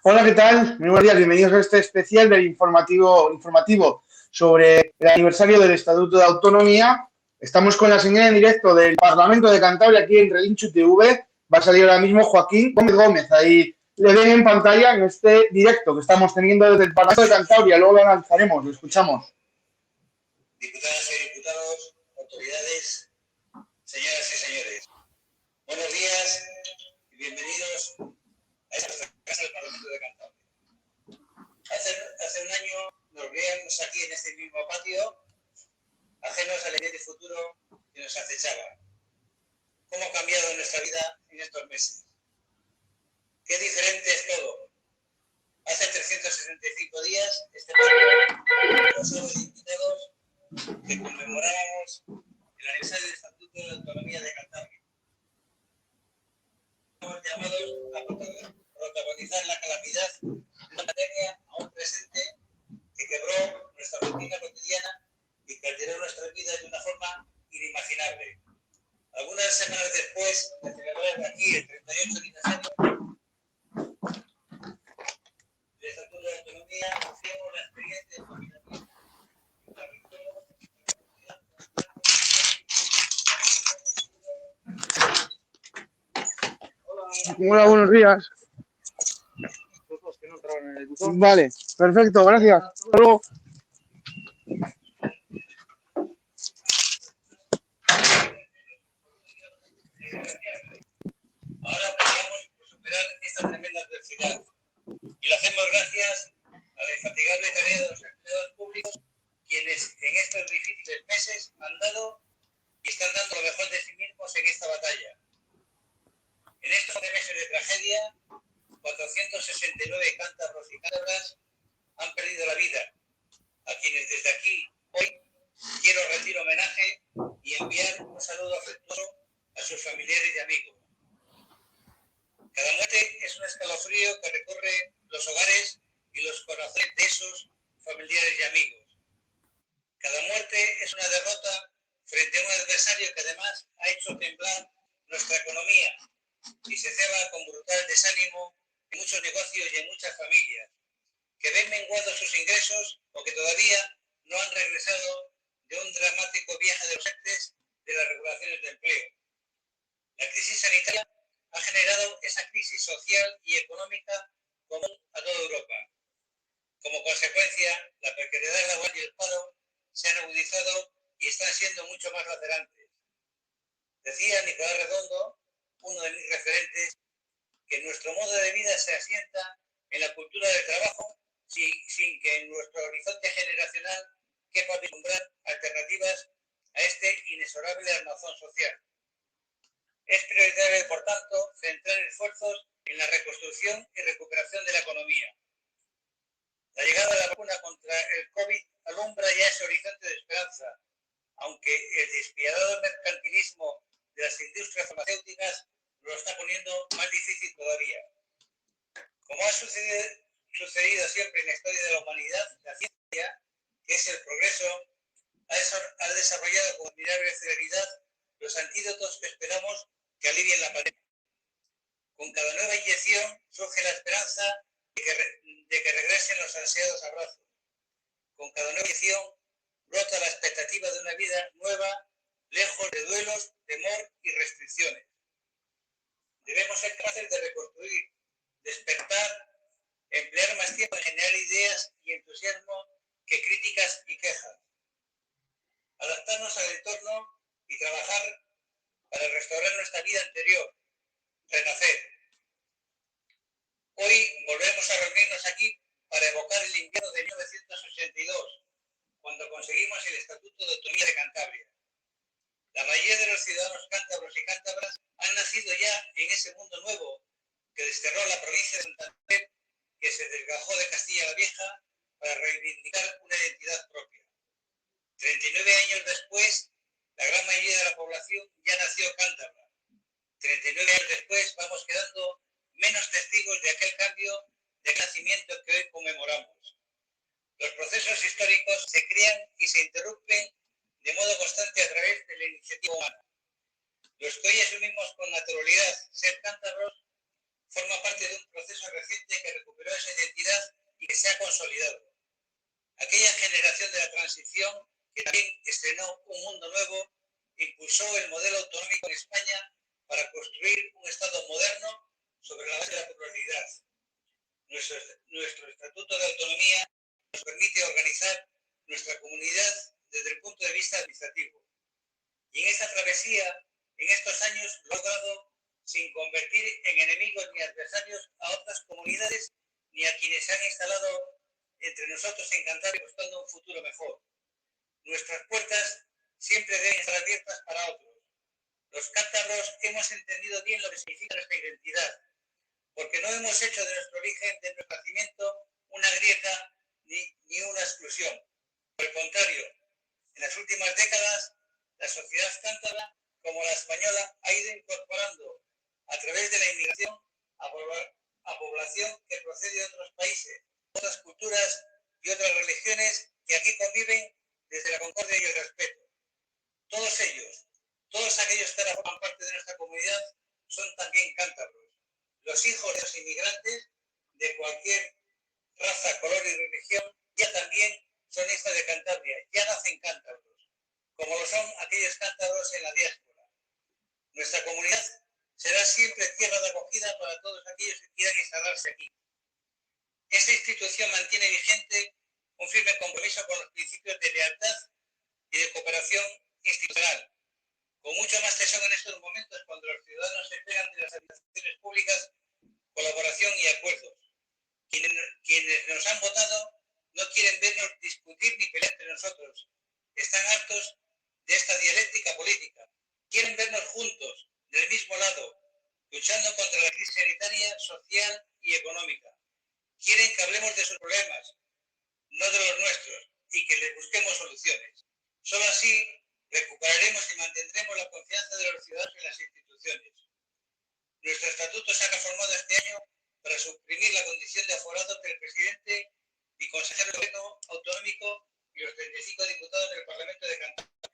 Hola, ¿qué tal? Muy buenos días, bienvenidos a este especial del informativo sobre el aniversario del Estatuto de Autonomía. Estamos con la señal en directo del Parlamento de Cantabria aquí en Relinchu TV. Va a salir ahora mismo Joaquín Gómez. Ahí le ven en pantalla en este directo que estamos teniendo desde el Parlamento de Cantabria. Luego lo analizaremos, lo escuchamos. Diputadas y diputados, autoridades, señoras y señores, buenos días y bienvenidos a esta casa del Parlamento de Cantabria. Hace un año nos veíamos aquí en este mismo patio, ajenos al evidente futuro que nos acechaba. ¿Cómo ha cambiado nuestra vida en estos meses? Qué diferente es todo. Hace 365 días, este patio, los diputados, que conmemorábamos el aniversario del Estatuto de Autonomía de Cantabria. Estamos llamados a protagonizar la calamidad de una pandemia aún presente que quebró nuestra rutina cotidiana y que alteró nuestras vidas de una forma inimaginable. Algunas semanas después de celebrar aquí el 38 aniversario del Estatuto de Autonomía, hacíamos la experiencia de confinamiento. Hola, buenos días. Vale, perfecto, gracias. Hasta luego. Ahora peleamos por superar esta tremenda adversidad y lo hacemos gracias a la infatigable tarea de los empleados públicos, quienes en estos difíciles meses han dado y están dando lo mejor de sí mismos en esta batalla. En estos 11 meses de tragedia, 469 cántabros y cántabras han perdido la vida, a quienes desde aquí hoy quiero rendir homenaje y enviar un saludo afectuoso a sus familiares y amigos. Cada muerte es un escalofrío que recorre los hogares y los corazones de esos familiares y amigos. Cada muerte es una derrota frente a un adversario que además ha hecho temblar nuestra economía y se ceba con brutal desánimo en muchos negocios y en muchas familias, que ven menguados sus ingresos o que todavía no han regresado de un dramático viaje de los entes de las regulaciones de empleo. La crisis sanitaria ha generado esa crisis social y económica común a toda Europa. Como consecuencia, la precariedad laboral y el paro se han agudizado y están siendo mucho más lacerantes. Decía Nicolás Redondo, uno de mis referentes, que nuestro modo de vida se asienta en la cultura del trabajo sin que en nuestro horizonte generacional quepa vislumbrar alternativas a este inexorable armazón social. Es prioritario, por tanto, centrar esfuerzos en la reconstrucción y recuperación de la economía. La llegada de la vacuna contra el COVID alumbra ya ese horizonte de esperanza, aunque el despiadado mercantilismo de las industrias farmacéuticas lo está poniendo más difícil todavía. Como ha sucedido siempre en la historia de la humanidad, la ciencia, que es el progreso, ha desarrollado con admirable celeridad los antídotos que esperamos que alivien la pandemia. Con cada nueva inyección surge la esperanza de que regresen los ansiados abrazos. Con cada nueva inyección brota la expectativa de una vida nueva, lejos de duelos, temor y restricciones. Debemos ser capaces de reconstruir, despertar, emplear más tiempo en generar ideas y entusiasmo que críticas y quejas. Adaptarnos al entorno y trabajar para restaurar nuestra vida anterior, renacer. Hoy volvemos a reunirnos aquí para evocar el invierno de 1982, cuando conseguimos el Estatuto de Autonomía de Cantabria. La mayoría de los ciudadanos cántabros y cántabras han nacido ya en ese mundo nuevo que desterró la provincia de Santander, que se desgajó de Castilla la Vieja para reivindicar una identidad propia. 39 años después, la gran mayoría de la población ya nació cántabra. 39 años después vamos quedando menos testigos de aquel cambio de nacimiento que hoy conmemoramos. Los procesos históricos se crean y se interrumpen de modo constante a través de la iniciativa humana. Los que hoy asumimos con naturalidad ser cántabros forma parte de un proceso reciente que recuperó esa identidad y que se ha consolidado. Aquella generación de la transición que también estrenó un mundo nuevo, impulsó el modelo autonómico en España para construir un Estado moderno sobre la base de la pluralidad. Nuestro Estatuto de Autonomía nos permite organizar nuestra comunidad desde el punto de vista administrativo. Y en esta travesía, en estos años, lo ha logrado sin convertir en enemigos ni adversarios a otras comunidades ni a quienes se han instalado entre nosotros en Cantabria buscando un futuro mejor. Nuestras puertas siempre deben estar abiertas para otros. Los cántabros hemos entendido bien lo que significa nuestra identidad, porque no hemos hecho de nuestro origen, de nuestro nacimiento, una grieta ni una exclusión. Por el contrario, en las últimas décadas, la sociedad cántabra, como la española, ha ido incorporando a través de la inmigración a población que procede de otros países, otras culturas y otras religiones que aquí conviven desde la concordia y el respeto. Todos ellos, todos aquellos que ahora forman parte de nuestra comunidad, son también cántabros. Los hijos de los inmigrantes, de cualquier raza, color y religión, ya también son hijos de Cantabria, ya nacen cántabros, como lo son aquellos cántabros en la diáspora. Nuestra comunidad será siempre tierra de acogida para todos aquellos que quieran instalarse aquí. Esta institución mantiene vigente un firme compromiso con los principios de lealtad y de cooperación institucional, con mucho más tesón en estos momentos cuando los ciudadanos esperan de las administraciones públicas colaboración y acuerdos. Quienes nos han votado no quieren vernos discutir ni pelear entre nosotros. Están hartos de esta dialéctica política. Quieren vernos juntos, del mismo lado, luchando contra la crisis sanitaria, social y económica. Quieren que hablemos de sus problemas, no de los nuestros, y que les busquemos soluciones. Solo así recuperaremos y mantendremos la confianza de los ciudadanos en las instituciones. Nuestro estatuto se ha reformado este año para suprimir la condición de aforado entre el presidente y consejero del gobierno autonómico y los 35 diputados del Parlamento de Cantabria.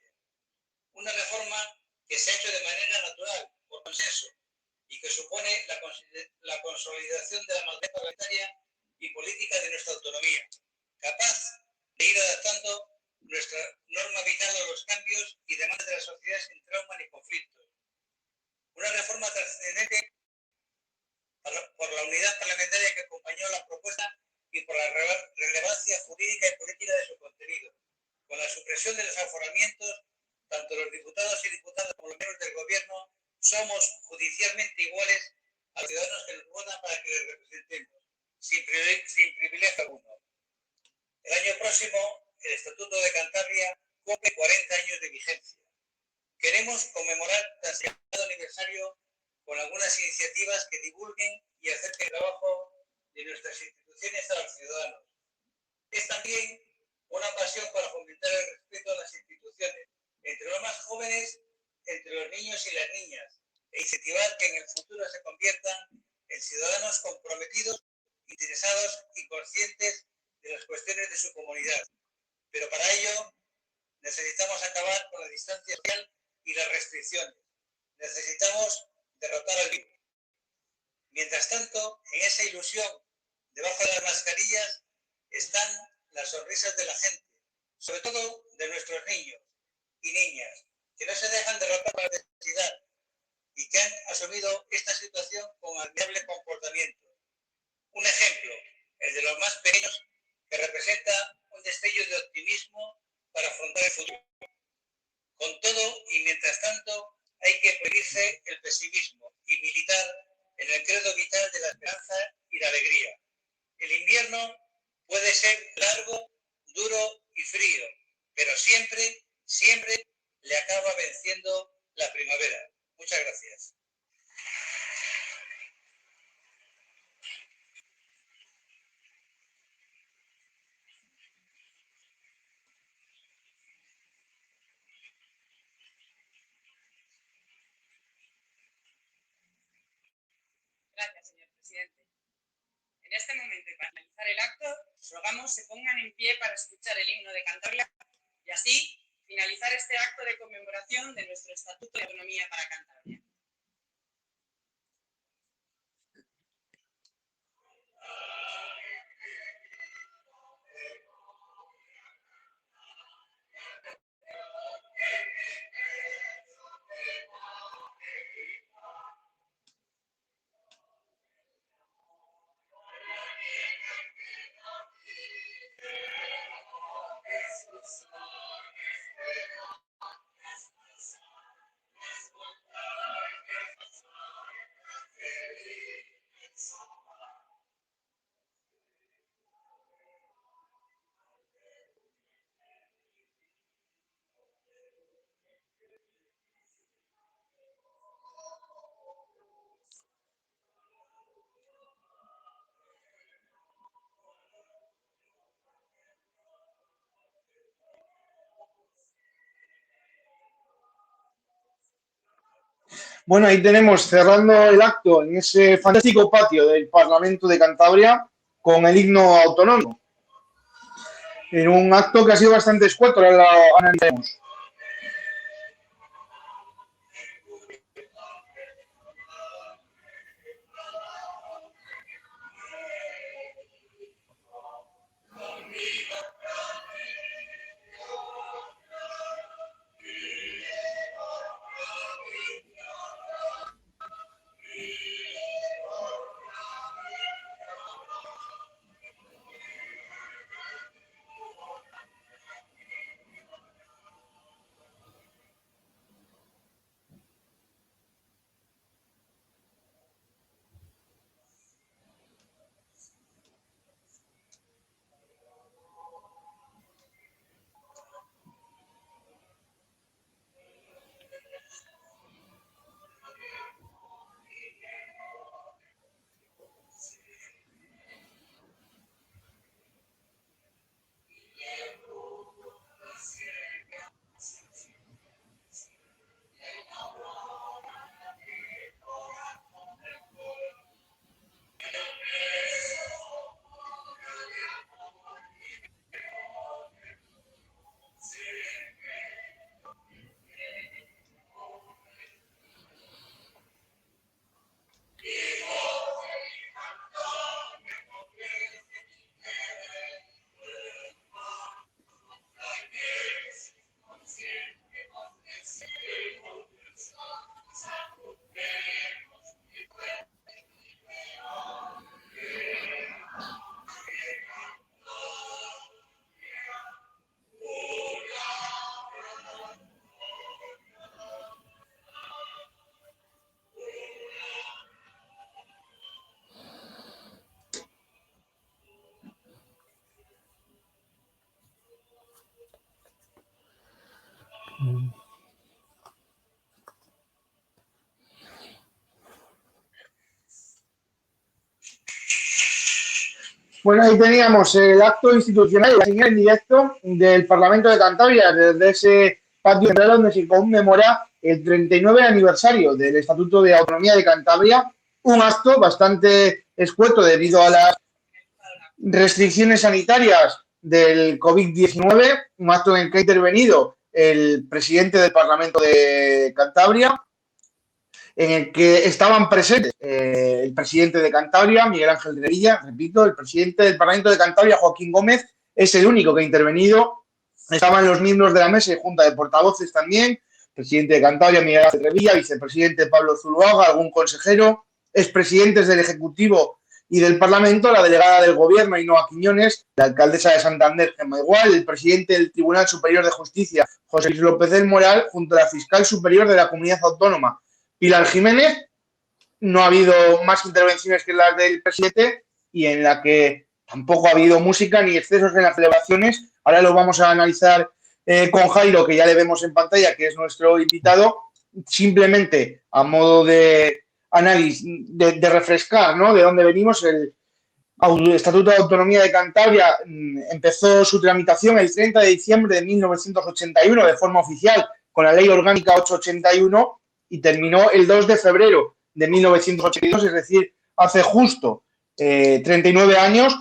Una reforma que se ha hecho de manera natural, por consenso, y que supone la consolidación de la madurez parlamentaria y política de nuestra autonomía, capaz de ir adaptando nuestra norma vital a los cambios y demandas de la sociedad sin trauma ni conflictos. Una reforma trascendente por la unidad parlamentaria que acompañó la propuesta y por la relevancia jurídica y política de su contenido, con la supresión de los aforamientos, tanto los diputados y diputadas como los miembros del gobierno somos judicialmente iguales a los ciudadanos que nos votan para que les representemos, sin privilegio alguno. El año próximo, el Estatuto de Cantabria cumple 40 años de vigencia. Queremos conmemorar tan señalado aniversario con algunas iniciativas que divulguen y acerquen el trabajo de nuestras instituciones a los ciudadanos. Es también una pasión para fomentar el respeto a las instituciones, entre los más jóvenes, entre los niños y las niñas, e incentivar que en el futuro se conviertan en ciudadanos comprometidos, interesados y conscientes de las cuestiones de su comunidad. Pero para ello necesitamos acabar con la distancia social y las restricciones. Necesitamos derrotar al virus. Mientras tanto, en esa ilusión, debajo de las mascarillas, están las sonrisas de la gente, sobre todo de nuestros niños y niñas, que no se dejan derrotar por la necesidad y que han asumido esta situación con admirable comportamiento. Un ejemplo, el de los más pequeños, que representa un destello de optimismo para afrontar el futuro. Con todo, y mientras tanto, hay que prohibirse el pesimismo y militar en el credo vital de la esperanza y la alegría. El invierno puede ser largo, duro y frío, pero siempre, siempre le acaba venciendo la primavera. Muchas gracias. Gracias, señor presidente. En este momento, y para finalizar el acto, rogamos se pongan en pie para escuchar el himno de Cantabria y así finalizar este acto de conmemoración de nuestro Estatuto de Autonomía para Cantabria. Bueno, ahí tenemos cerrando el acto en ese fantástico patio del Parlamento de Cantabria con el himno autonómico. En un acto que ha sido bastante escueto, ahora lo analizaremos. Bueno, ahí teníamos el acto institucional y la señal en directo del Parlamento de Cantabria, desde ese patio central donde se conmemora el 39 aniversario del Estatuto de Autonomía de Cantabria, un acto bastante escueto debido a las restricciones sanitarias del COVID-19, un acto en el que ha intervenido el presidente del Parlamento de Cantabria, en el que estaban presentes el presidente de Cantabria, Miguel Ángel Revilla, repito, el presidente del Parlamento de Cantabria, Joaquín Gómez, es el único que ha intervenido. Estaban los miembros de la mesa y junta de portavoces también, presidente de Cantabria, Miguel Ángel Revilla, vicepresidente Pablo Zuluaga, algún consejero, expresidentes del Ejecutivo y del Parlamento, la delegada del Gobierno, Ainhoa Quiñones, la alcaldesa de Santander, Gemma Igual, el presidente del Tribunal Superior de Justicia, José Luis López del Moral, junto a la fiscal superior de la Comunidad Autónoma, Pilar Jiménez. No ha habido más intervenciones que las del presidente y en la que tampoco ha habido música ni excesos en las celebraciones. Ahora lo vamos a analizar con Jairo, que ya le vemos en pantalla, que es nuestro invitado, simplemente a modo de análisis, de refrescar, ¿no?, de dónde venimos. El Estatuto de Autonomía de Cantabria empezó su tramitación el 30 de diciembre de 1981 de forma oficial con la Ley Orgánica 881 y terminó el 2 de febrero de 1982, es decir, hace justo 39 años,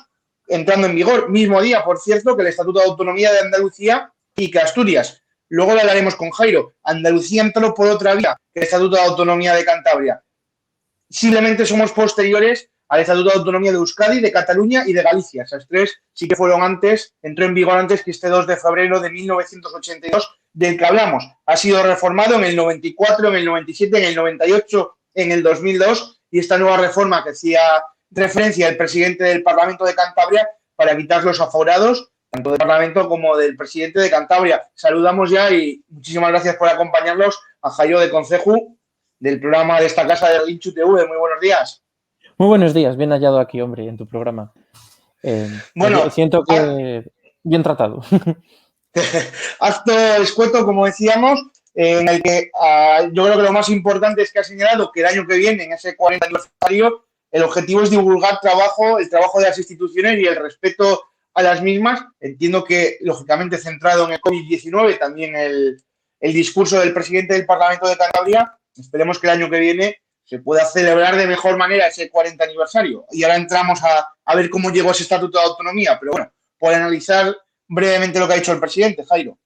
entrando en vigor, mismo día, por cierto, que el Estatuto de Autonomía de Andalucía y que Asturias. Luego lo hablaremos con Jairo. Andalucía entró por otra vía que el Estatuto de Autonomía de Cantabria. Simplemente somos posteriores al Estatuto de Autonomía de Euskadi, de Cataluña y de Galicia. Esas tres sí que fueron antes, entró en vigor antes que este 2 de febrero de 1982, del que hablamos. Ha sido reformado en el 94, en el 97, en el 98, en el 2002, y esta nueva reforma que hacía referencia el presidente del Parlamento de Cantabria para quitar los aforados, tanto del Parlamento como del presidente de Cantabria. Saludamos ya y muchísimas gracias por acompañarnos a Jairo de Conceju, del programa de esta casa de Relinchut TV. Muy buenos días. Muy buenos días, bien hallado aquí, hombre, en tu programa. Bueno, siento que bien tratado. Acto escueto, como decíamos, en el que yo creo que lo más importante es que ha señalado que el año que viene, en ese 40 aniversario, el objetivo es divulgar el trabajo de las instituciones y el respeto a las mismas. Entiendo que, lógicamente, centrado en el COVID-19, también el discurso del presidente del Parlamento de Cantabria, esperemos que el año que viene se pueda celebrar de mejor manera ese 40 aniversario. Y ahora entramos a ver cómo llegó ese Estatuto de Autonomía, pero bueno, por analizar brevemente lo que ha dicho el presidente, Jairo.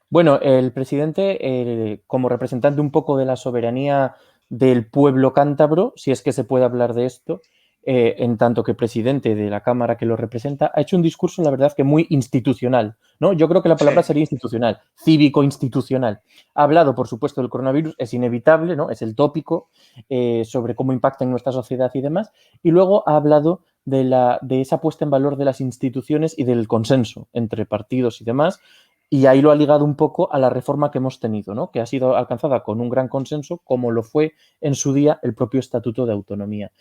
Bueno, el presidente, como representante un poco de la soberanía del pueblo cántabro, si es que se puede hablar de esto, en tanto que presidente de la Cámara que lo representa, ha hecho un discurso, la verdad, que muy institucional, ¿no? Yo creo que la palabra sería institucional, cívico-institucional. Ha hablado, por supuesto, del coronavirus, es inevitable, ¿no? Es el tópico sobre cómo impacta en nuestra sociedad y demás. Y luego ha hablado de esa puesta en valor de las instituciones y del consenso entre partidos y demás. Y ahí lo ha ligado un poco a la reforma que hemos tenido, ¿no? Que ha sido alcanzada con un gran consenso, como lo fue en su día el propio Estatuto de Autonomía.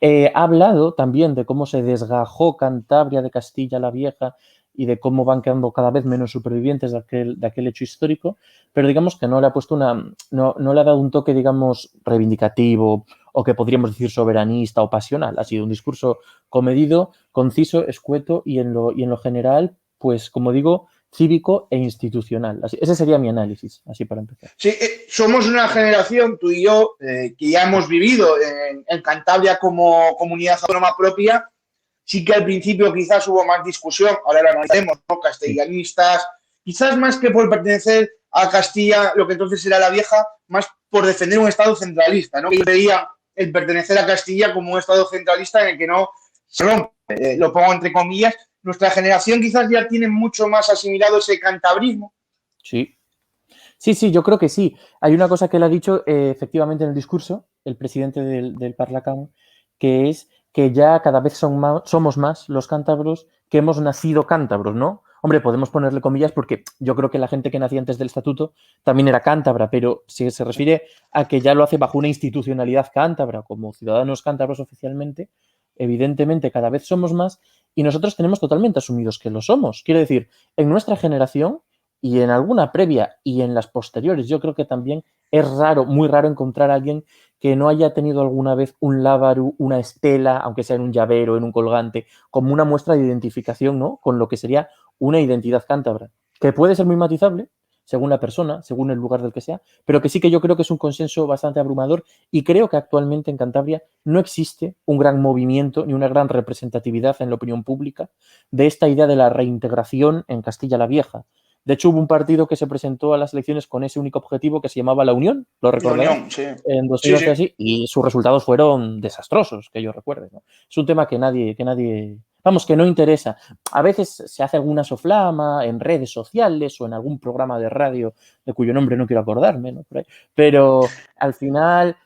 Ha hablado también de cómo se desgajó Cantabria de Castilla la Vieja y de cómo van quedando cada vez menos supervivientes de aquel hecho histórico, pero digamos que no le ha puesto no le ha dado un toque, digamos, reivindicativo o que podríamos decir soberanista o pasional. Ha sido un discurso comedido, conciso, escueto y en lo general, pues como digo, cívico e institucional. Ese sería mi análisis, así para empezar. Sí, somos una generación, tú y yo, que ya hemos vivido en Cantabria como comunidad autónoma propia. Sí que al principio quizás hubo más discusión, ahora lo analicemos, ¿no? Castellanistas, quizás más que por pertenecer a Castilla, lo que entonces era la vieja, más por defender un Estado centralista, ¿no? Que veía el pertenecer a Castilla como un Estado centralista en el que no se rompe, lo pongo entre comillas. Nuestra generación quizás ya tiene mucho más asimilado ese cantabrismo. Sí. Sí, yo creo que sí. Hay una cosa que él ha dicho efectivamente en el discurso, el presidente del Parlacam, que es que ya cada vez somos más los cántabros que hemos nacido cántabros, ¿no? Hombre, podemos ponerle comillas porque yo creo que la gente que nacía antes del estatuto también era cántabra, pero si se refiere a que ya lo hace bajo una institucionalidad cántabra, como ciudadanos cántabros oficialmente, evidentemente cada vez somos más y nosotros tenemos totalmente asumidos que lo somos. Quiero decir, en nuestra generación y en alguna previa y en las posteriores, yo creo que también es raro, muy raro encontrar a alguien que no haya tenido alguna vez un lábaro, una estela, aunque sea en un llavero, en un colgante, como una muestra de identificación, ¿no? Con lo que sería una identidad cántabra, que puede ser muy matizable, según la persona, según el lugar del que sea, pero que sí que yo creo que es un consenso bastante abrumador y creo que actualmente en Cantabria no existe un gran movimiento ni una gran representatividad en la opinión pública de esta idea de la reintegración en Castilla la Vieja. De hecho, hubo un partido que se presentó a las elecciones con ese único objetivo que se llamaba La Unión, lo recordarás, La Unión, sí. En 2011 así, y sus resultados fueron desastrosos, que yo recuerde, ¿no? Es un tema que nadie, vamos, que no interesa. A veces se hace alguna soflama en redes sociales o en algún programa de radio de cuyo nombre no quiero acordarme, ¿no? Pero al final...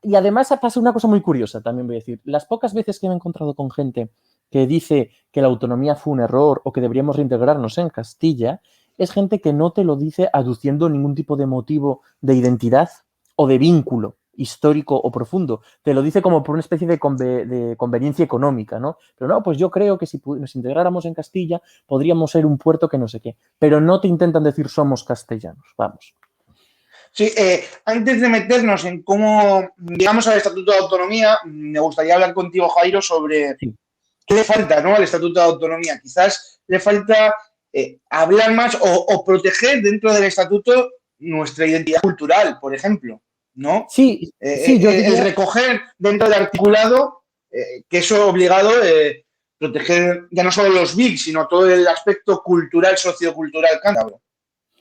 Y además pasa una cosa muy curiosa, también voy a decir. Las pocas veces que me he encontrado con gente que dice que la autonomía fue un error o que deberíamos reintegrarnos en Castilla, es gente que no te lo dice aduciendo ningún tipo de motivo de identidad o de vínculo histórico o profundo. Te lo dice como por una especie de conveniencia económica, ¿no? Pero no, pues yo creo que si nos integráramos en Castilla podríamos ser un puerto que no sé qué. Pero no te intentan decir somos castellanos, vamos. Sí, antes de meternos en cómo llegamos al Estatuto de Autonomía, me gustaría hablar contigo, Jairo, sobre qué le falta, ¿no?, al Estatuto de Autonomía. Quizás le falta hablar más o proteger dentro del Estatuto nuestra identidad cultural, por ejemplo, ¿no? Sí, yo diría... El recoger dentro del articulado que eso obligado proteger ya no solo los BIC, sino todo el aspecto cultural, sociocultural cántabro.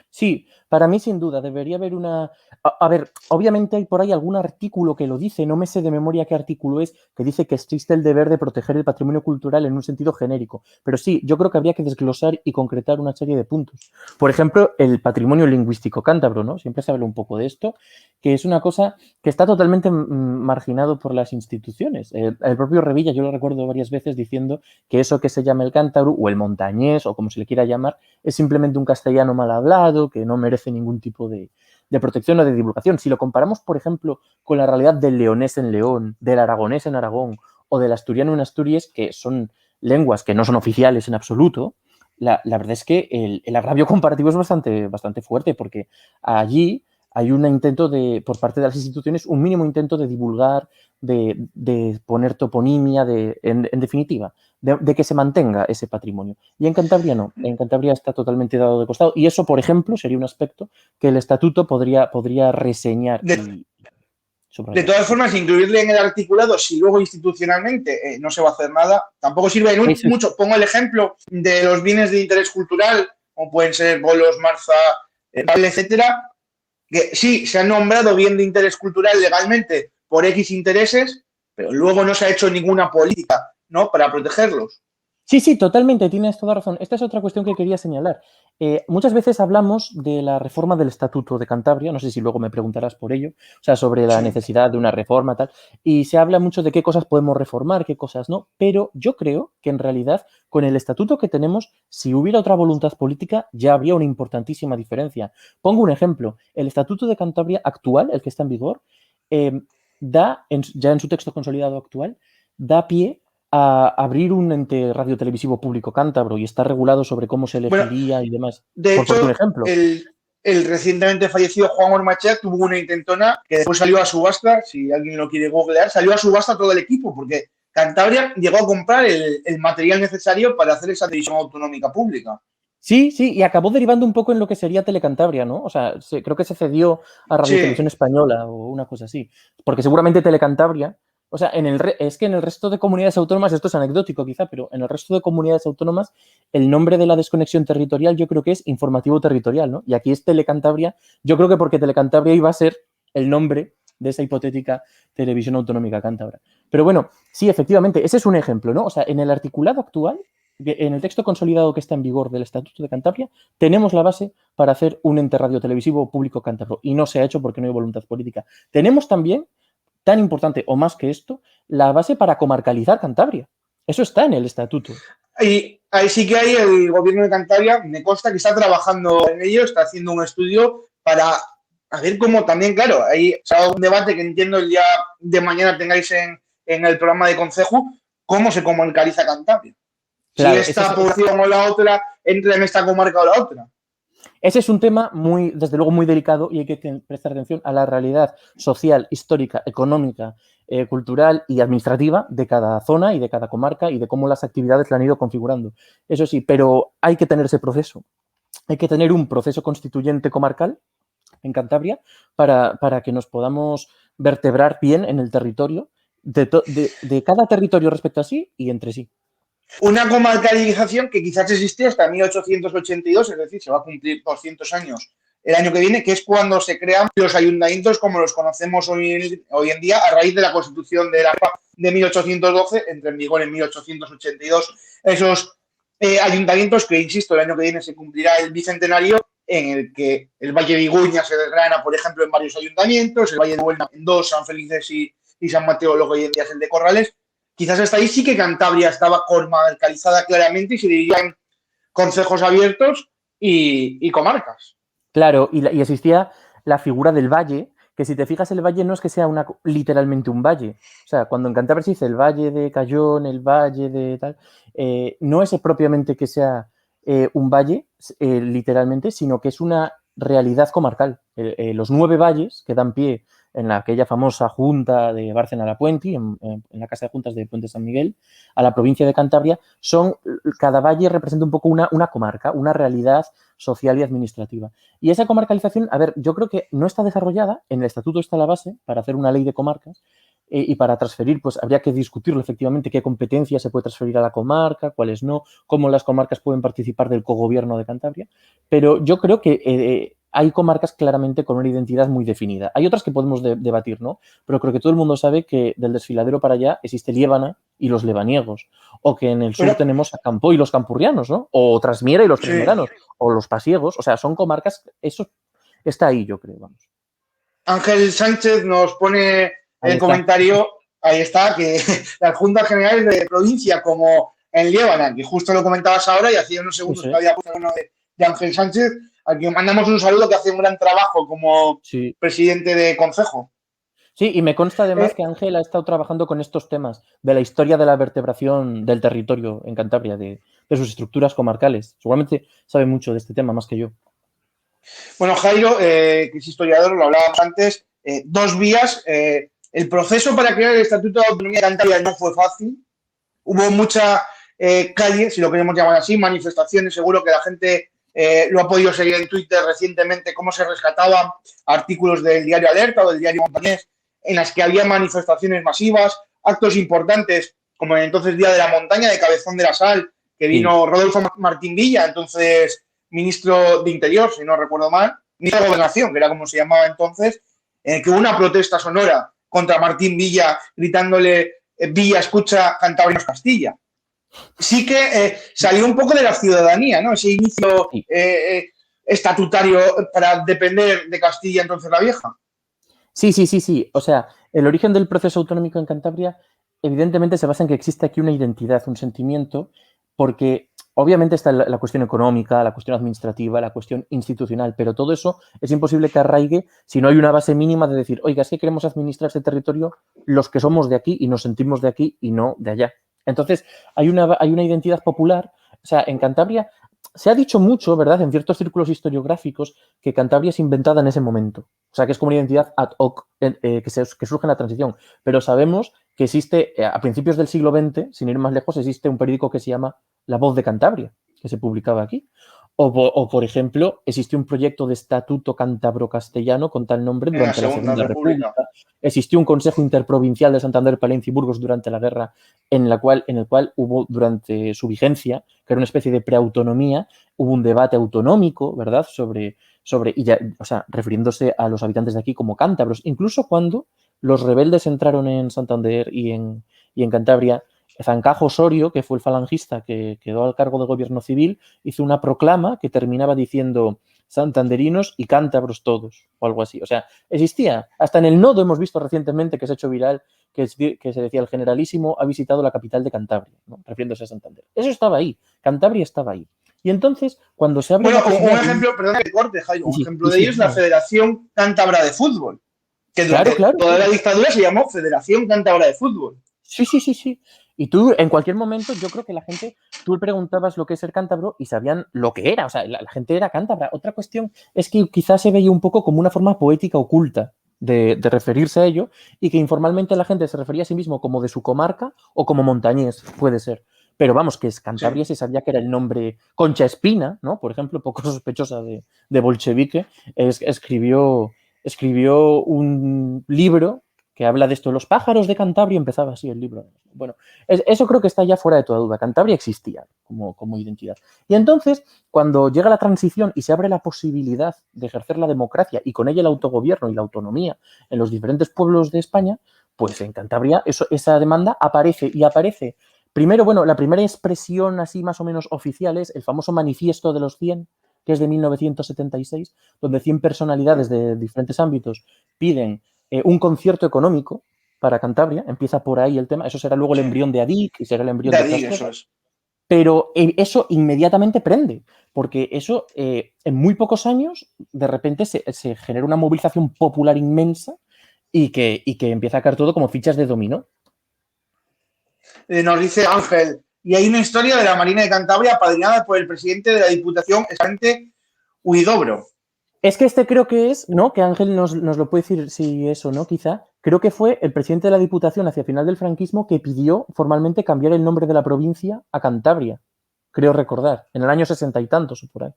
Sí, para mí sin duda debería haber una... A ver, obviamente hay por ahí algún artículo que lo dice, no me sé de memoria qué artículo es, que dice que existe el deber de proteger el patrimonio cultural en un sentido genérico. Pero sí, yo creo que habría que desglosar y concretar una serie de puntos. Por ejemplo, el patrimonio lingüístico cántabro, ¿no? Siempre se habla un poco de esto, que es una cosa que está totalmente marginado por las instituciones. El propio Revilla, yo lo recuerdo varias veces diciendo que eso que se llama el cántabro o el montañés o como se le quiera llamar es simplemente un castellano mal hablado que no merece ningún tipo de protección o de divulgación. Si lo comparamos, por ejemplo, con la realidad del leonés en León, del aragonés en Aragón o del asturiano en Asturias, que son lenguas que no son oficiales en absoluto, la verdad es que el agravio comparativo es bastante fuerte porque allí hay un intento por parte de las instituciones, un mínimo intento de divulgar, de poner toponimia, en definitiva, de que se mantenga ese patrimonio. Y en Cantabria no, en Cantabria está totalmente dado de costado. Y eso, por ejemplo, sería un aspecto que el estatuto podría reseñar y De todas formas, incluirle en el articulado, si luego institucionalmente no se va a hacer nada, tampoco sirve mucho. Pongo el ejemplo de los bienes de interés cultural, como pueden ser bolos, marza, etcétera, que sí, se han nombrado bien de interés cultural legalmente por X intereses, pero luego no se ha hecho ninguna política, ¿no?, para protegerlos. Sí, totalmente, tienes toda razón. Esta es otra cuestión que quería señalar. Muchas veces hablamos de la reforma del Estatuto de Cantabria, no sé si luego me preguntarás por ello, o sea, sobre la necesidad de una reforma, tal, y se habla mucho de qué cosas podemos reformar, qué cosas no, pero yo creo que en realidad con el Estatuto que tenemos, si hubiera otra voluntad política, ya habría una importantísima diferencia. Pongo un ejemplo, el Estatuto de Cantabria actual, el que está en vigor, ya en su texto consolidado actual, da pie a abrir un ente radiotelevisivo público cántabro y está regulado sobre cómo se elegiría y demás. De hecho, un ejemplo. El recientemente fallecido Juan Ormachea tuvo una intentona que después salió a subasta, si alguien lo quiere googlear, salió a subasta todo el equipo, porque Cantabria llegó a comprar el material necesario para hacer esa televisión autonómica pública. Sí, y acabó derivando un poco en lo que sería Telecantabria, ¿no? O sea, creo que se cedió a Radio Televisión Española o una cosa así. Porque seguramente Telecantabria, o sea, es que en el resto de comunidades autónomas, esto es anecdótico quizá, pero en el resto de comunidades autónomas, el nombre de la desconexión territorial yo creo que es informativo territorial, ¿no? Y aquí es Telecantabria, yo creo que porque Telecantabria iba a ser el nombre de esa hipotética televisión autonómica cántabra. Pero bueno, sí, efectivamente, ese es un ejemplo, ¿no? O sea, en el articulado actual, en el texto consolidado que está en vigor del Estatuto de Cantabria, tenemos la base para hacer un ente radiotelevisivo público cántabro y no se ha hecho porque no hay voluntad política. Tenemos también, tan importante o más que esto, la base para comarcalizar Cantabria. Eso está en el Estatuto. Y ahí sí que hay el gobierno de Cantabria, me consta que está trabajando en ello, está haciendo un estudio para a ver cómo también, claro, hay un debate que entiendo el día de mañana tengáis en el programa de Concejo, cómo se comarcaliza Cantabria. Claro, si esta población o la otra entra en esta comarca o la otra. Ese es un tema desde luego muy delicado y hay que prestar atención a la realidad social, histórica, económica, cultural y administrativa de cada zona y de cada comarca y de cómo las actividades la han ido configurando. Eso sí, pero hay que tener ese proceso. Hay que tener un proceso constituyente comarcal en Cantabria para que nos podamos vertebrar bien en el territorio de cada territorio respecto a sí y entre sí. Una comarcalización que quizás existió hasta 1882, es decir, se va a cumplir 200 años el año que viene, que es cuando se crean los ayuntamientos como los conocemos hoy en día a raíz de la Constitución de la de 1812, entra en vigor en 1882. Esos ayuntamientos que, insisto, el año que viene se cumplirá el bicentenario, en el que el Valle de Iguña se desgrana, por ejemplo, en varios ayuntamientos, el Valle de Buelna en dos, San Felices y San Mateo, luego hoy en día es el de Corrales. Quizás hasta ahí sí que Cantabria estaba comarcalizada claramente y se dividían concejos abiertos y comarcas. Claro, y existía la figura del valle, que si te fijas el valle no es que sea literalmente un valle. O sea, cuando en Cantabria se dice el valle de Cayón, el valle de tal, no es propiamente que sea un valle, literalmente, sino que es una realidad comarcal. Los 9 valles que dan pie en aquella famosa junta de Bárcena-la-Puente, en la Casa de Juntas de Puente San Miguel, a la provincia de Cantabria, cada valle representa un poco una comarca, una realidad social y administrativa. Y esa comarcalización, a ver, yo creo que no está desarrollada, en el estatuto está la base para hacer una ley de comarcas y para transferir, pues habría que discutirlo efectivamente, qué competencias se puede transferir a la comarca, cuáles no, cómo las comarcas pueden participar del cogobierno de Cantabria, pero yo creo que hay comarcas claramente con una identidad muy definida. Hay otras que podemos debatir, ¿no? Pero creo que todo el mundo sabe que del Desfiladero para allá existe Liébana y los lebaniegos, o que en el sur tenemos a Campo y los campurrianos, ¿no? O Trasmiera y los tresmeranos, o los pasiegos, o sea, son comarcas, eso está ahí, yo creo, vamos. Ángel Sánchez nos pone el comentario, ahí está, que las juntas generales de provincia como en Liébana, que justo lo comentabas ahora y hacía unos segundos que había puesto uno de Ángel Sánchez, al que mandamos un saludo, que hace un gran trabajo como presidente de concejo. Sí, y me consta además que Ángel ha estado trabajando con estos temas de la historia de la vertebración del territorio en Cantabria, de sus estructuras comarcales. Seguramente sabe mucho de este tema, más que yo. Bueno, Jairo, que es historiador, lo hablábamos antes, 2 vías. El proceso para crear el Estatuto de Autonomía de Cantabria no fue fácil. Hubo mucha calle, si lo queremos llamar así, manifestaciones. Seguro que la gente lo ha podido seguir en Twitter recientemente, cómo se rescataban artículos del diario Alerta o del diario Montañés, en las que había manifestaciones masivas, actos importantes, como el entonces Día de la Montaña, de Cabezón de la Sal, que vino Rodolfo Martín Villa, entonces ministro de Interior, si no recuerdo mal, ministro de Gobernación, que era como se llamaba entonces, que hubo una protesta sonora contra Martín Villa, gritándole Villa, escucha, Cantabria no es Castilla. Sí que salió un poco de la ciudadanía, ¿no? Ese inicio estatutario para depender de Castilla, entonces la Vieja. Sí. O sea, el origen del proceso autonómico en Cantabria evidentemente se basa en que existe aquí una identidad, un sentimiento, porque obviamente está la cuestión económica, la cuestión administrativa, la cuestión institucional, pero todo eso es imposible que arraigue si no hay una base mínima de decir, oiga, es que queremos administrar este territorio los que somos de aquí y nos sentimos de aquí y no de allá. Entonces, hay una identidad popular. O sea, en Cantabria se ha dicho mucho, ¿verdad?, en ciertos círculos historiográficos, que Cantabria es inventada en ese momento. O sea, que es como una identidad ad hoc que surge en la transición. Pero sabemos que existe, a principios del siglo XX, sin ir más lejos, existe un periódico que se llama La Voz de Cantabria, que se publicaba aquí. O, por ejemplo, existió un proyecto de estatuto cántabro-castellano con tal nombre durante la Segunda República. Existió un Consejo Interprovincial de Santander, Palencia y Burgos durante la guerra, en el cual hubo, durante su vigencia, que era una especie de preautonomía, hubo un debate autonómico, ¿verdad?, refiriéndose a los habitantes de aquí como cántabros. Incluso cuando los rebeldes entraron en Santander y en Cantabria, Zancajo Osorio, que fue el falangista que quedó al cargo del gobierno civil, hizo una proclama que terminaba diciendo santanderinos y cántabros todos, o algo así. O sea, existía. Hasta en el nodo hemos visto recientemente que se ha hecho viral que se decía el generalísimo ha visitado la capital de Cantabria, ¿no?, refiriéndose a Santander. Eso estaba ahí. Cantabria estaba ahí. Y entonces, cuando se abre... Bueno, un ejemplo, perdón que corte, Jairo, un ejemplo de ello es la Federación Cántabra de Fútbol, que durante toda la dictadura se llamó Federación Cántabra de Fútbol. Sí. Y tú, en cualquier momento, yo creo que la gente, tú le preguntabas lo que es ser cántabro y sabían lo que era. O sea, la gente era cántabra. Otra cuestión es que quizás se veía un poco como una forma poética oculta de referirse a ello y que informalmente la gente se refería a sí mismo como de su comarca o como montañés, puede ser. Pero vamos, que es Cantabria, se sabía que era el nombre. Concha Espina, ¿no?, por ejemplo, poco sospechosa de bolchevique, escribió un libro que habla de esto, Los pájaros de Cantabria, empezaba así el libro. Bueno, eso creo que está ya fuera de toda duda. Cantabria existía como identidad. Y entonces, cuando llega la transición y se abre la posibilidad de ejercer la democracia y con ella el autogobierno y la autonomía en los diferentes pueblos de España, pues en Cantabria esa demanda aparece. Primero, bueno, la primera expresión así más o menos oficial es el famoso Manifiesto de los 100, que es de 1976, donde 100 personalidades de diferentes ámbitos piden un concierto económico para Cantabria. Empieza por ahí el tema. Eso será luego el embrión de ADIC y será el embrión de otras cosas. Pero eso inmediatamente prende, porque eso en muy pocos años de repente se genera una movilización popular inmensa y que empieza a caer todo como fichas de dominó. Nos dice Ángel, y hay una historia de la Marina de Cantabria apadrinada por el presidente de la Diputación, exactamente Huidobro. Es que creo que es, ¿no?, que Ángel nos lo puede decir si eso, ¿no?, quizá. Creo que fue el presidente de la Diputación hacia el final del franquismo que pidió formalmente cambiar el nombre de la provincia a Cantabria. Creo recordar, en el año 60 y tantos o por ahí.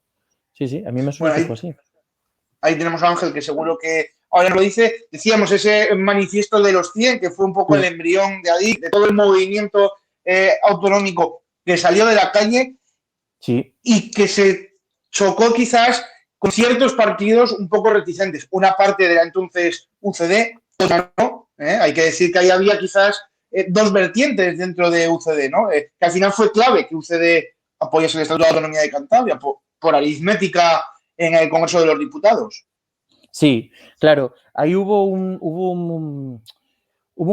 Sí, a mí me suena que fue así. Ahí tenemos a Ángel, que seguro que ahora lo dice. Decíamos, ese manifiesto de los 100, que fue un poco el embrión de ADIC, de todo el movimiento autonómico que salió de la calle y que se chocó quizás con ciertos partidos un poco reticentes. Una parte de la entonces UCD, otra no. Hay que decir que ahí había quizás dos vertientes dentro de UCD, ¿no? Que al final fue clave que UCD apoyase el Estatuto de Autonomía de Cantabria por aritmética en el Congreso de los Diputados. Sí, claro. Ahí hubo un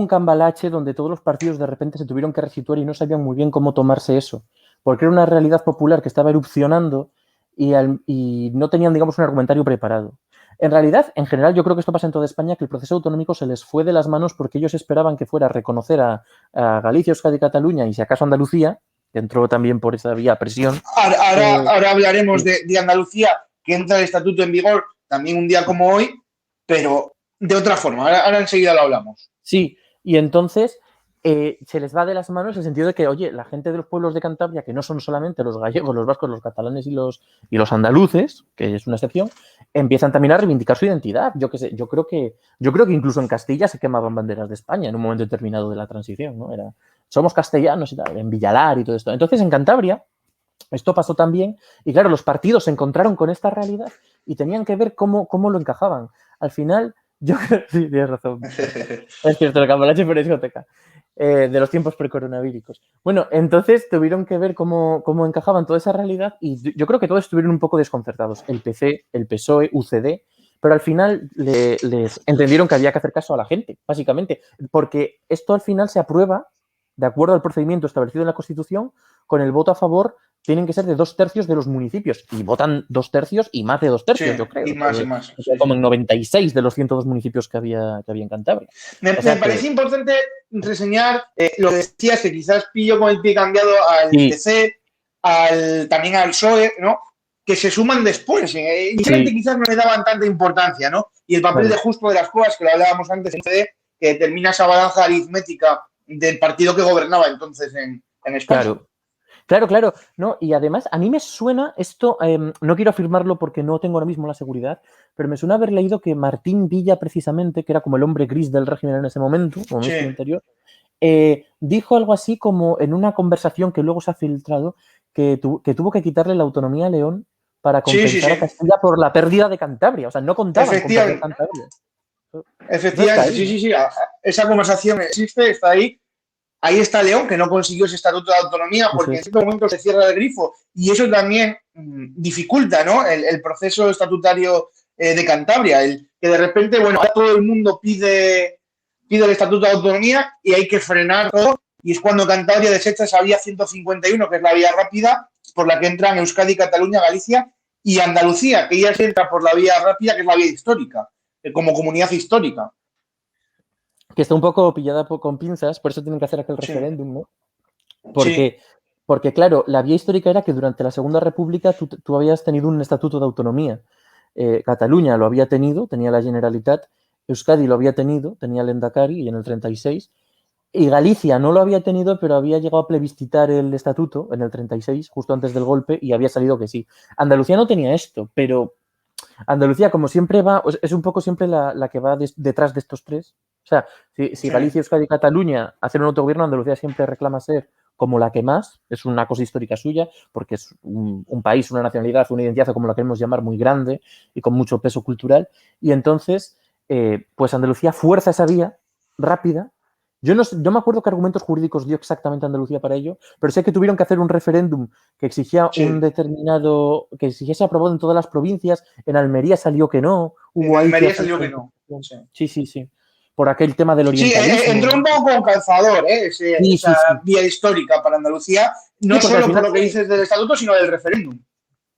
cambalache donde todos los partidos de repente se tuvieron que resituar y no sabían muy bien cómo tomarse eso, porque era una realidad popular que estaba erupcionando y no tenían, digamos, un argumentario preparado. En realidad, en general, yo creo que esto pasa en toda España, que el proceso autonómico se les fue de las manos porque ellos esperaban que fuera a reconocer a Galicia, Euskadi, Cataluña y si acaso Andalucía, que entró también por esa vía presión. Ahora hablaremos de Andalucía, que entra el estatuto en vigor también un día como hoy, pero de otra forma. Ahora enseguida lo hablamos. Sí, y entonces se les va de las manos en el sentido de que, oye, la gente de los pueblos de Cantabria, que no son solamente los gallegos, los vascos, los catalanes y los andaluces, que es una excepción, empiezan también a reivindicar su identidad. Yo qué sé, yo creo que incluso en Castilla se quemaban banderas de España en un momento determinado de la transición, ¿no? Somos castellanos y tal, en Villalar y todo esto. Entonces, en Cantabria, esto pasó también, y claro, los partidos se encontraron con esta realidad y tenían que ver cómo lo encajaban. Al final, yo creo, sí, tienes razón. Es cierto, el Cambalache por discoteca. De los tiempos precoronaviricos. Bueno, entonces tuvieron que ver cómo encajaban toda esa realidad y yo creo que todos estuvieron un poco desconcertados. El PC, el PSOE, UCD, pero al final les entendieron que había que hacer caso a la gente, básicamente, porque esto al final se aprueba de acuerdo al procedimiento establecido en la Constitución, con el voto a favor tienen que ser de 2/3 de los municipios. Y votan 2/3 y más de 2/3, Sí, yo creo. y más. Como en 96 de los 102 municipios que había en Cantabria. Me parece importante reseñar lo que decías, que quizás pillo con el pie cambiado al PC, también al PSOE, ¿no? Que se suman después. Inicialmente quizás no le daban tanta importancia, ¿no? Y el papel de Justo de las Cuevas, que lo hablábamos antes en CD, que determina esa balanza aritmética del partido que gobernaba entonces en España. Claro. No, y además, a mí me suena esto, no quiero afirmarlo porque no tengo ahora mismo la seguridad, pero me suena haber leído que Martín Villa, precisamente, que era como el hombre gris del régimen en ese momento, como ministro del Interior, dijo algo así como en una conversación que luego se ha filtrado, que tuvo que quitarle la autonomía a León para compensar a Castilla por la pérdida de Cantabria. O sea, no contaban con perder Cantabria. Efectivamente, sí. Esa conversación existe, está ahí. Ahí está León, que no consiguió ese estatuto de autonomía porque en cierto momento se cierra el grifo y eso también dificulta, ¿no? el proceso estatutario de Cantabria, que de repente, bueno, todo el mundo pide el estatuto de autonomía y hay que frenar todo y es cuando Cantabria desecha esa vía 151, que es la vía rápida por la que entran Euskadi, Cataluña, Galicia y Andalucía, que ya se entra por la vía rápida, que es la vía histórica, como comunidad histórica. Que está un poco pillada con pinzas, por eso tienen que hacer aquel referéndum, ¿no? Porque, claro, la vía histórica era que durante la Segunda República tú habías tenido un estatuto de autonomía. Cataluña lo había tenido, tenía la Generalitat, Euskadi lo había tenido, tenía el Endacari y en el 36, y Galicia no lo había tenido, pero había llegado a plebiscitar el estatuto en el 36, justo antes del golpe, y había salido que sí. Andalucía no tenía esto, pero Andalucía, como siempre es un poco siempre la que va detrás de estos tres. O sea, si Galicia, Euskadi y Cataluña hacen un autogobierno, Andalucía siempre reclama ser como la que más, es una cosa histórica suya, porque es un país, una nacionalidad, una identidad, como la queremos llamar, muy grande y con mucho peso cultural. Y entonces, pues Andalucía fuerza esa vía rápida. Yo no me acuerdo qué argumentos jurídicos dio exactamente Andalucía para ello, pero sé que tuvieron que hacer un referéndum que exigía un determinado, que exigiese aprobado en todas las provincias. En Almería salió que no. En Almería salió que no. Sí. Por aquel tema del orientalismo. Sí, entró un poco con calzador, esa vía histórica para Andalucía, no solo por lo que dices del estatuto, sino del referéndum.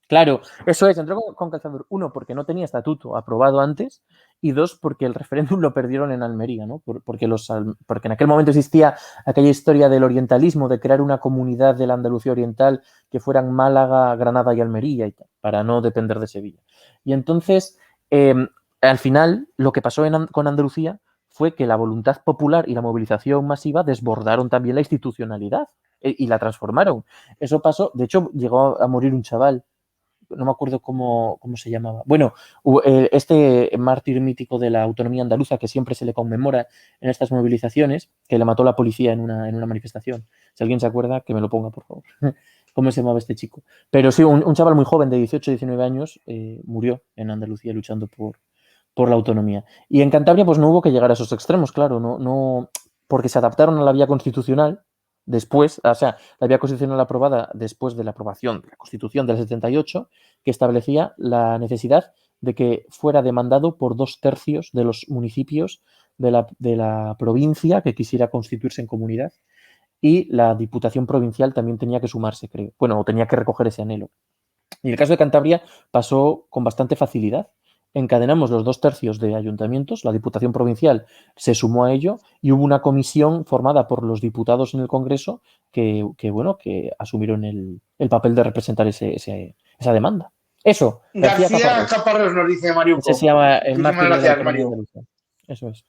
Claro, eso es, entró con calzador. Uno, porque no tenía estatuto aprobado antes, y dos, porque el referéndum lo perdieron en Almería, ¿no? Porque en aquel momento existía aquella historia del orientalismo, de crear una comunidad de la Andalucía oriental que fueran Málaga, Granada y Almería, y tal, para no depender de Sevilla. Y entonces, al final, lo que pasó con Andalucía fue que la voluntad popular y la movilización masiva desbordaron también la institucionalidad y la transformaron. Eso pasó, de hecho, llegó a morir un chaval, no me acuerdo cómo se llamaba. Bueno, este mártir mítico de la autonomía andaluza que siempre se le conmemora en estas movilizaciones, que le mató la policía en una manifestación. Si alguien se acuerda, que me lo ponga, por favor. ¿Cómo se llamaba este chico? Pero sí, un chaval muy joven de 18, 19 años murió en Andalucía luchando por la autonomía. Y en Cantabria pues no hubo que llegar a esos extremos, claro, no porque se adaptaron a la vía constitucional después, o sea, la vía constitucional aprobada después de la aprobación de la Constitución del 78, que establecía la necesidad de que fuera demandado por 2/3 de los municipios de la provincia que quisiera constituirse en comunidad, y la Diputación Provincial también tenía que sumarse, creo. Bueno, o tenía que recoger ese anhelo. Y en el caso de Cantabria pasó con bastante facilidad. Encadenamos los 2/3 de ayuntamientos, la Diputación Provincial se sumó a ello y hubo una comisión formada por los diputados en el Congreso que asumieron el papel de representar esa demanda. Eso, García García Caparrós. Caparrós nos dice Mariuco. Ese se llama el Muchísimas mártir de la gracias, autonomía Mario. andaluza. Eso es.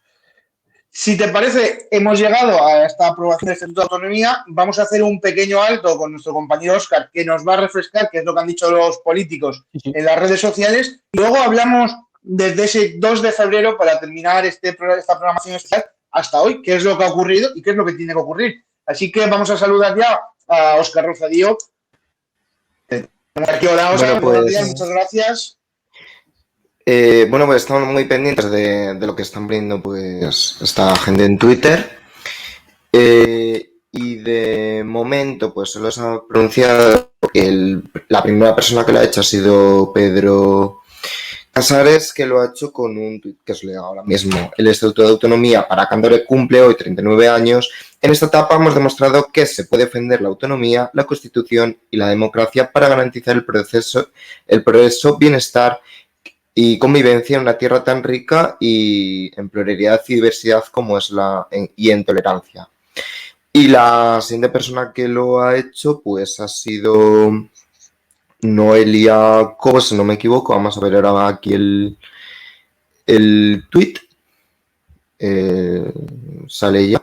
Si te parece, hemos llegado a esta aprobación del Estatuto de Autonomía. Vamos a hacer un pequeño alto con nuestro compañero Óscar, que nos va a refrescar qué es lo que han dicho los políticos Sí, sí. en las redes sociales. Y luego hablamos desde ese 2 de febrero para terminar esta programación especial hasta hoy, qué es lo que ha ocurrido y qué es lo que tiene que ocurrir. Así que vamos a saludar ya a Óscar Rozadío. Aquí, hola, Óscar, Bueno, buenos pues, días, muchas gracias. Bueno, pues estamos muy pendientes de lo que están poniendo pues esta gente en Twitter. Y de momento, pues solo se ha pronunciado que la primera persona que lo ha hecho ha sido Pedro Casares, que lo ha hecho con un tuit que os leo ahora mismo. El Estatuto de Autonomía para Cantabria cumple hoy 39 años. En esta etapa hemos demostrado que se puede defender la autonomía, la Constitución y la democracia para garantizar el progreso, bienestar y convivencia en una tierra tan rica y en pluralidad y diversidad como es y en tolerancia. Y la siguiente persona que lo ha hecho pues ha sido Noelia Cobo, si no me equivoco. Vamos a ver ahora aquí el tweet. Sale ya,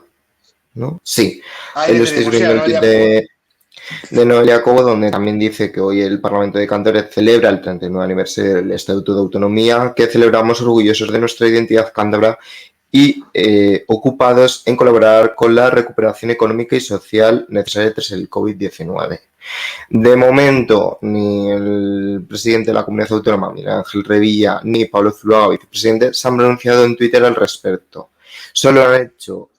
¿no? Sí, Ahí lo le estáis tenemos, viendo sí, el a tweet Noelia de Noelia Cobo, donde también dice que hoy el Parlamento de Cantabria celebra el 39 aniversario del Estatuto de Autonomía, que celebramos orgullosos de nuestra identidad cántabra y ocupados en colaborar con la recuperación económica y social necesaria tras el COVID-19. De momento, ni el presidente de la Comunidad Autónoma, Miguel Ángel Revilla, ni Pablo Zuloaga, vicepresidente, se han pronunciado en Twitter al respecto. Solo han hecho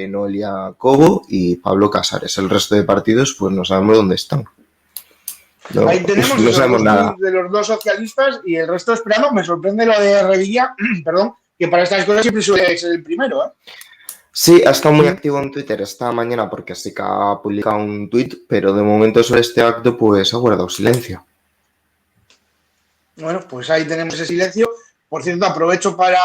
Noelia Cobo y Pablo Casares. El resto de partidos, pues no sabemos dónde están. No, ahí tenemos no sabemos nada. de los dos socialistas y el resto esperando. Me sorprende lo de Revilla, perdón, que para estas cosas siempre suele ser el primero, ¿eh? Sí, ha estado muy activo en Twitter esta mañana porque sí que ha publicado un tweet, pero de momento sobre este acto pues ha guardado silencio. Bueno, pues ahí tenemos ese silencio. Por cierto, aprovecho para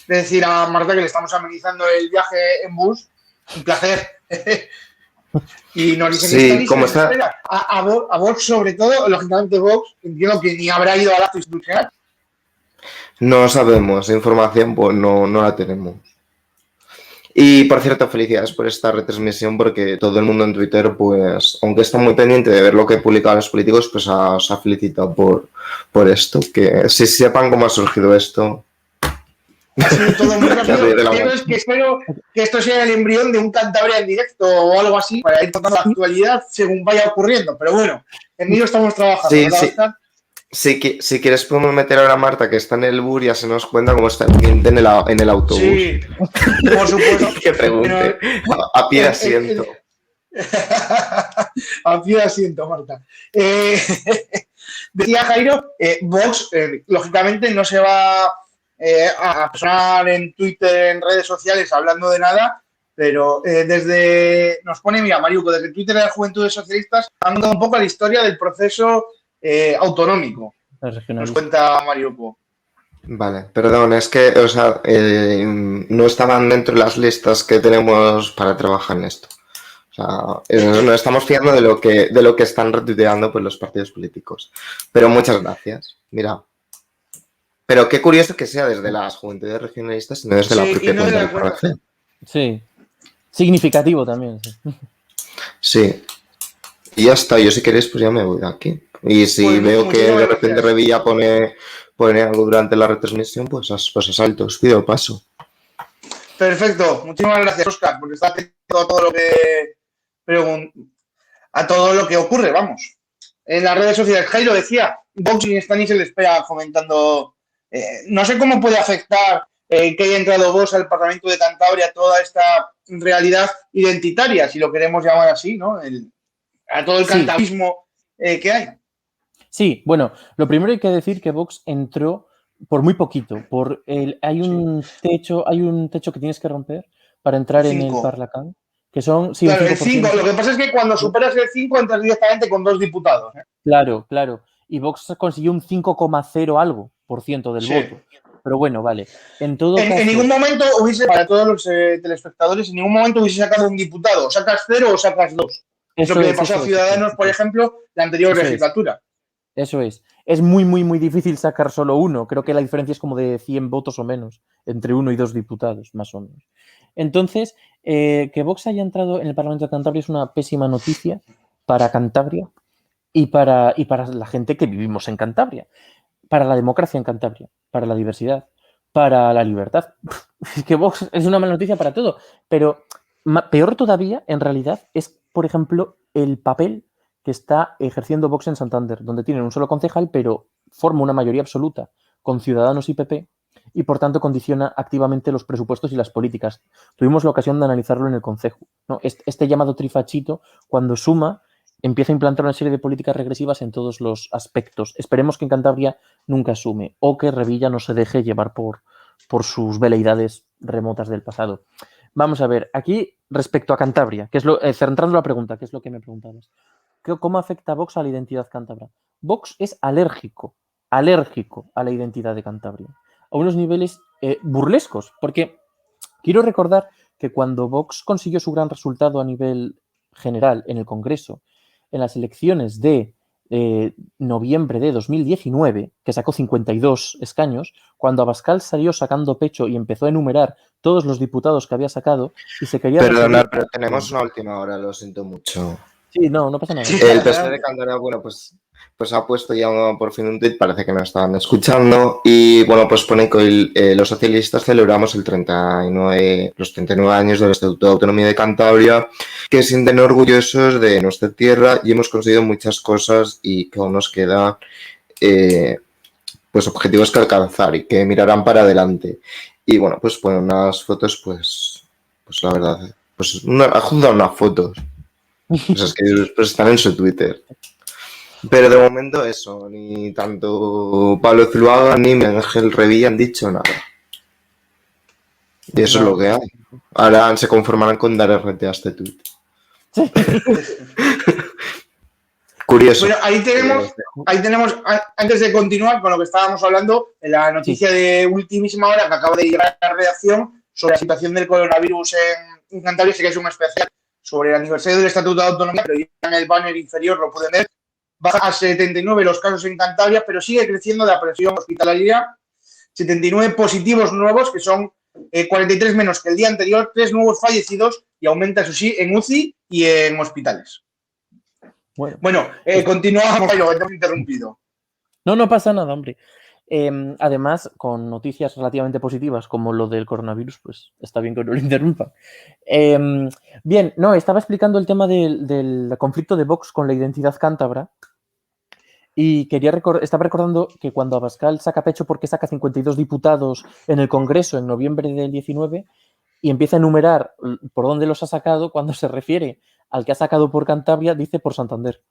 decir a Marta que le estamos amenizando el viaje en bus. Un placer. Y nos dicen, Sí, ¿cómo está? Espera. A Vox, sobre todo, lógicamente Vox, entiendo que ni habrá ido al acto institucional. No sabemos, información pues no la tenemos. Y por cierto, felicidades por esta retransmisión, porque todo el mundo en Twitter, pues, aunque está muy pendiente de ver lo que publican los políticos, pues os ha felicitado por esto, que si sepan cómo ha surgido esto. Sí, todo muy rápido. Espero que esto sea el embrión de un Cantabria en directo o algo así, para ir contando la actualidad según vaya ocurriendo. Pero bueno, en ello estamos trabajando. Sí, ¿verdad, sí. Oscar? Si quieres podemos meter ahora a Marta, que está en el bus, ya se nos cuenta cómo está el cliente en el autobús. Sí, por supuesto. Que pregunte. A pie de asiento. A pie de asiento, Marta. Decía Jairo, Vox, lógicamente, no se va a personar en Twitter, en redes sociales, hablando de nada, pero nos pone, mira, Mariuco, desde Twitter de las Juventudes Socialistas, hablando un poco a la historia del proceso autonómico. Nos cuenta Mariuco. Vale, perdón, es que, o sea, no estaban dentro de las listas que tenemos para trabajar en esto. O sea, nos estamos fiando de lo que están retuiteando pues, los partidos políticos. Pero muchas gracias. Mira. Pero qué curioso que sea desde las Juventudes Regionalistas y no desde la propia cuenta del PRC. Sí. Significativo también. Sí. Y ya está. Yo si queréis, pues ya me voy de aquí. Y si pues veo que de repente Revilla pone algo durante la retransmisión, pues asalto, os pido paso. Perfecto. Muchísimas gracias, Óscar, porque está atento a todo lo que ocurre, vamos. En las redes sociales, Jairo decía, Vox y Stani se le espera comentando. No sé cómo puede afectar que haya entrado Vox al Parlamento de Cantabria toda esta realidad identitaria, si lo queremos llamar así, ¿no? A todo el cantabrismo que hay. Sí, bueno, lo primero hay que decir que Vox entró por muy poquito. Hay un techo que tienes que romper para entrar 5. En el Parlacán, que son... Sí, claro, el 5. Lo que pasa es que cuando superas el 5 entras directamente con 2 diputados. Claro. Y Vox consiguió un 5,0 algo % del voto. Pero bueno, vale. En todo caso... En ningún momento hubiese, para todos los telespectadores, en ningún momento hubiese sacado un diputado. ¿Sacas 0 o sacas 2? lo que le pasó a Ciudadanos, por ejemplo, la anterior legislatura. Eso es. Es muy, muy, muy difícil sacar solo uno. Creo que la diferencia es como de 100 votos o menos, entre 1 y 2 diputados, más o menos. Entonces, que Vox haya entrado en el Parlamento de Cantabria es una pésima noticia para Cantabria y para la gente que vivimos en Cantabria, para la democracia en Cantabria, para la diversidad, para la libertad. Es que Vox es una mala noticia para todo, pero peor todavía, en realidad, es, por ejemplo, el papel que está ejerciendo Vox en Santander, donde tienen un solo concejal, pero forma una mayoría absoluta con Ciudadanos y PP, y por tanto condiciona activamente los presupuestos y las políticas. Tuvimos la ocasión de analizarlo en el Concejo, ¿no? Este llamado trifachito, cuando suma, empieza a implantar una serie de políticas regresivas en todos los aspectos. Esperemos que en Cantabria nunca sume, o que Revilla no se deje llevar por sus veleidades remotas del pasado. Vamos a ver, aquí respecto a Cantabria, que es centrando la pregunta, que es lo que me preguntabas. ¿Cómo afecta a Vox a la identidad cántabra? Vox es alérgico a la identidad de Cantabria, a unos niveles burlescos, porque quiero recordar que cuando Vox consiguió su gran resultado a nivel general en el Congreso, en las elecciones de noviembre de 2019, que sacó 52 escaños, cuando Abascal salió sacando pecho y empezó a enumerar todos los diputados que había sacado y se quería... Perdonar, pero tenemos una última hora, lo siento mucho. Sí, no pasa nada. El PSOE de Cantabria, bueno, pues ha puesto ya por fin un tuit, parece que no estaban escuchando, y bueno, pues pone que hoy los socialistas celebramos los 39 años del Estatuto de Autonomía de Cantabria, que sienten orgullosos de nuestra tierra y hemos conseguido muchas cosas y que aún nos queda pues objetivos que alcanzar y que mirarán para adelante. Y bueno, pues ponen unas fotos, pues la verdad, pues adjuntan unas fotos. Pues es que después están en su Twitter. Pero de momento eso, ni tanto Pablo Zuluaga ni Ángel Revilla han dicho nada. Y eso es lo que hay. Ahora se conformarán con dar RT a este tweet. Curioso. Bueno, ahí tenemos, antes de continuar con lo que estábamos hablando, la noticia de ultimísima hora que acaba de llegar a la redacción sobre la situación del coronavirus en Cantabria, sí que es un especial sobre el aniversario del Estatuto de Autonomía, pero ya en el banner inferior lo pueden ver. Baja a 79 los casos en Cantabria, pero sigue creciendo la presión hospitalaria. 79 positivos nuevos, que son 43 menos que el día anterior, 3 nuevos fallecidos y aumenta, eso sí, en UCI y en hospitales. Bueno, continuamos, Jairo, que te hemos interrumpido. No pasa nada, hombre. Además, con noticias relativamente positivas como lo del coronavirus, pues está bien que no lo interrumpa. Bien, estaba explicando el tema del conflicto de Vox con la identidad cántabra y estaba recordando que cuando Abascal saca pecho porque saca 52 diputados en el Congreso en noviembre del 19 y empieza a enumerar por dónde los ha sacado, cuando se refiere al que ha sacado por Cantabria, dice por Santander.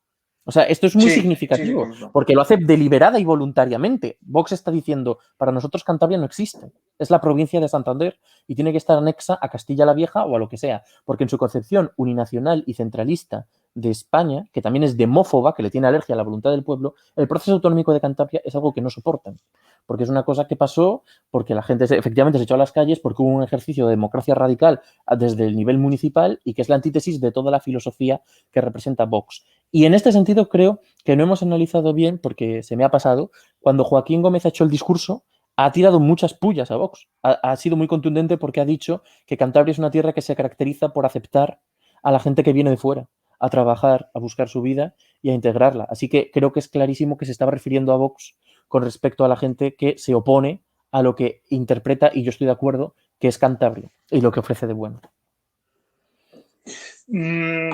O sea, esto es muy significativo, porque lo hace deliberada y voluntariamente. Vox está diciendo, para nosotros Cantabria no existe, es la provincia de Santander y tiene que estar anexa a Castilla la Vieja o a lo que sea, porque en su concepción uninacional y centralista de España, que también es demófoba, que le tiene alergia a la voluntad del pueblo, el proceso autonómico de Cantabria es algo que no soportan, porque es una cosa que pasó porque la gente efectivamente se echó a las calles, porque hubo un ejercicio de democracia radical desde el nivel municipal y que es la antítesis de toda la filosofía que representa Vox. Y en este sentido creo que no hemos analizado bien, porque se me ha pasado, cuando Joaquín Gómez ha hecho el discurso, ha tirado muchas pullas a Vox. Ha sido muy contundente porque ha dicho que Cantabria es una tierra que se caracteriza por aceptar a la gente que viene de fuera, a trabajar, a buscar su vida y a integrarla. Así que creo que es clarísimo que se estaba refiriendo a Vox con respecto a la gente que se opone a lo que interpreta, y yo estoy de acuerdo, que es Cantabria y lo que ofrece de bueno.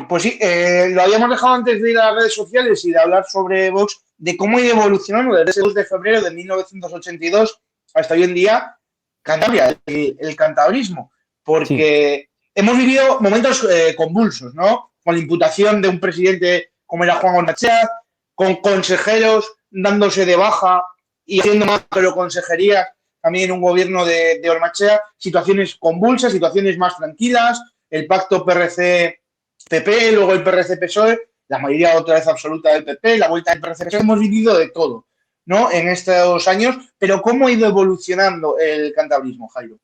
Pues sí, lo habíamos dejado antes de ir a las redes sociales y de hablar sobre Vox, de cómo ha ido evolucionando desde el 2 de febrero de 1982 hasta hoy en día Cantabria, el cantabrismo, porque hemos vivido momentos convulsos, ¿no? Con la imputación de un presidente como era Juan Ormachea, con consejeros dándose de baja y haciendo más que lo consejerías también en un gobierno de Ormachea, situaciones convulsas, situaciones más tranquilas, el pacto PRC-PP, luego el PRC-PSOE, la mayoría otra vez absoluta del PP, la vuelta del PRC-PSOE, hemos vivido de todo, ¿no? En estos años, pero ¿cómo ha ido evolucionando el cantabrismo, Jairo?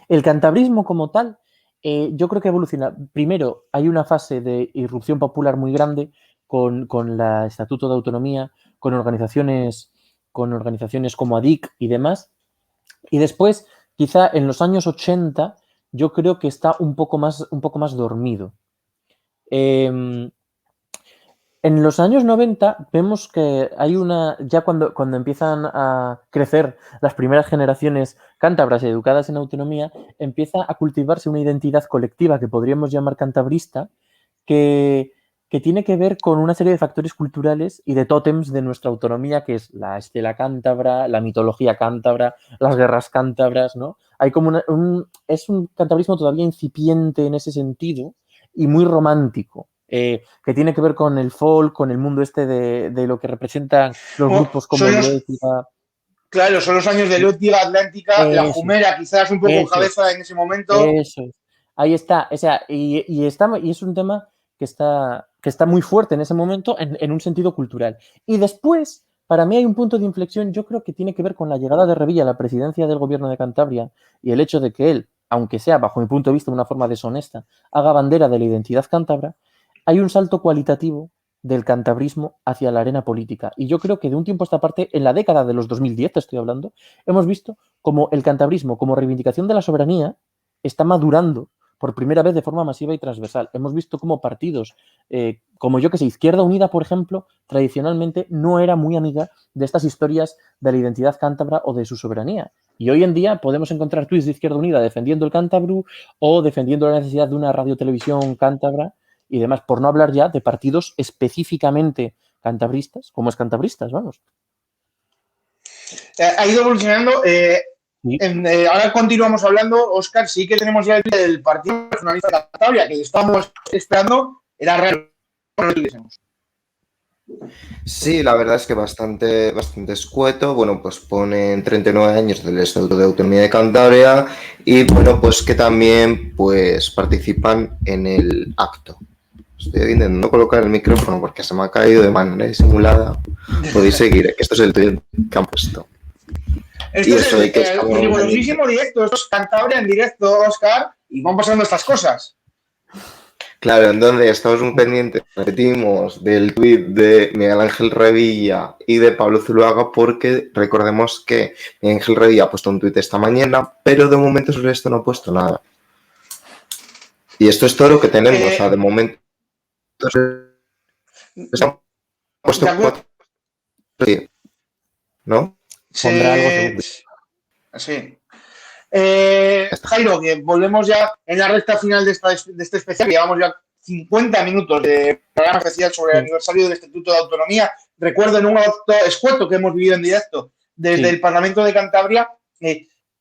El cantabrismo como tal Yo creo que evoluciona. Primero, hay una fase de irrupción popular muy grande con el Estatuto de Autonomía, con organizaciones como ADIC y demás. Y después, quizá en los años 80, yo creo que está un poco más dormido. En los años 90 vemos que hay ya cuando empiezan a crecer las primeras generaciones cántabras educadas en autonomía, empieza a cultivarse una identidad colectiva que podríamos llamar cantabrista, que tiene que ver con una serie de factores culturales y de tótems de nuestra autonomía, que es la estela cántabra, la mitología cántabra, las guerras cántabras, ¿no? Hay como es un cantabrismo todavía incipiente en ese sentido y muy romántico. Que tiene que ver con el folk, con el mundo de lo que representan los Bueno, grupos como Luética. claro, son los años de Lútiga, Atlántica, la Eso, Jumera, quizás un poco eso, cabeza en ese momento. eso. Ahí está. O sea, y es un tema que está muy fuerte en ese momento en un sentido cultural. Y después, para mí hay un punto de inflexión, yo creo que tiene que ver con la llegada de Revilla a la presidencia del gobierno de Cantabria y el hecho de que él, aunque sea bajo mi punto de vista de una forma deshonesta, haga bandera de la identidad cántabra. Hay un salto cualitativo del cantabrismo hacia la arena política. Y yo creo que de un tiempo a esta parte, en la década de los 2010, te estoy hablando, hemos visto como el cantabrismo, como reivindicación de la soberanía, está madurando por primera vez de forma masiva y transversal. Hemos visto cómo partidos, como yo que sé, Izquierda Unida, por ejemplo, tradicionalmente no era muy amiga de estas historias de la identidad cántabra o de su soberanía. Y hoy en día podemos encontrar tuits de Izquierda Unida defendiendo el cántabro o defendiendo la necesidad de una radiotelevisión cántabra y demás, por no hablar ya de partidos específicamente cantabristas, como es cantabristas, vamos. Ha ido evolucionando. Sí. Ahora continuamos hablando, Óscar, sí que tenemos ya el Partido Nacionalista de Cantabria, que estamos esperando, era raro que no lo tuviésemos. Sí, la verdad es que bastante escueto. Bueno, pues ponen 39 años del Estatuto de Autonomía de Cantabria y bueno, pues que también pues participan en el acto. Estoy intentando colocar el micrófono porque se me ha caído de manera disimulada. Podéis seguir, que esto es el tweet que han puesto. Esto es el rigurosísimo directo, esto es Cantabria en directo, Óscar, y van pasando estas cosas. Claro, entonces estamos muy pendientes, repetimos, del tuit de Miguel Ángel Revilla y de Pablo Zuluaga, porque recordemos que Miguel Ángel Revilla ha puesto un tuit esta mañana, pero de momento sobre esto no ha puesto nada. Y esto es todo lo que tenemos, o sea, de momento estamos puesto 4, ¿no? Pondrá algo seguro. Sí. Jairo, que volvemos ya en la recta final de este especial, que llevamos ya 50 minutos de programa especial sobre el aniversario del Estatuto de Autonomía. Recuerdo en un acto escueto que hemos vivido en directo desde el Parlamento de Cantabria,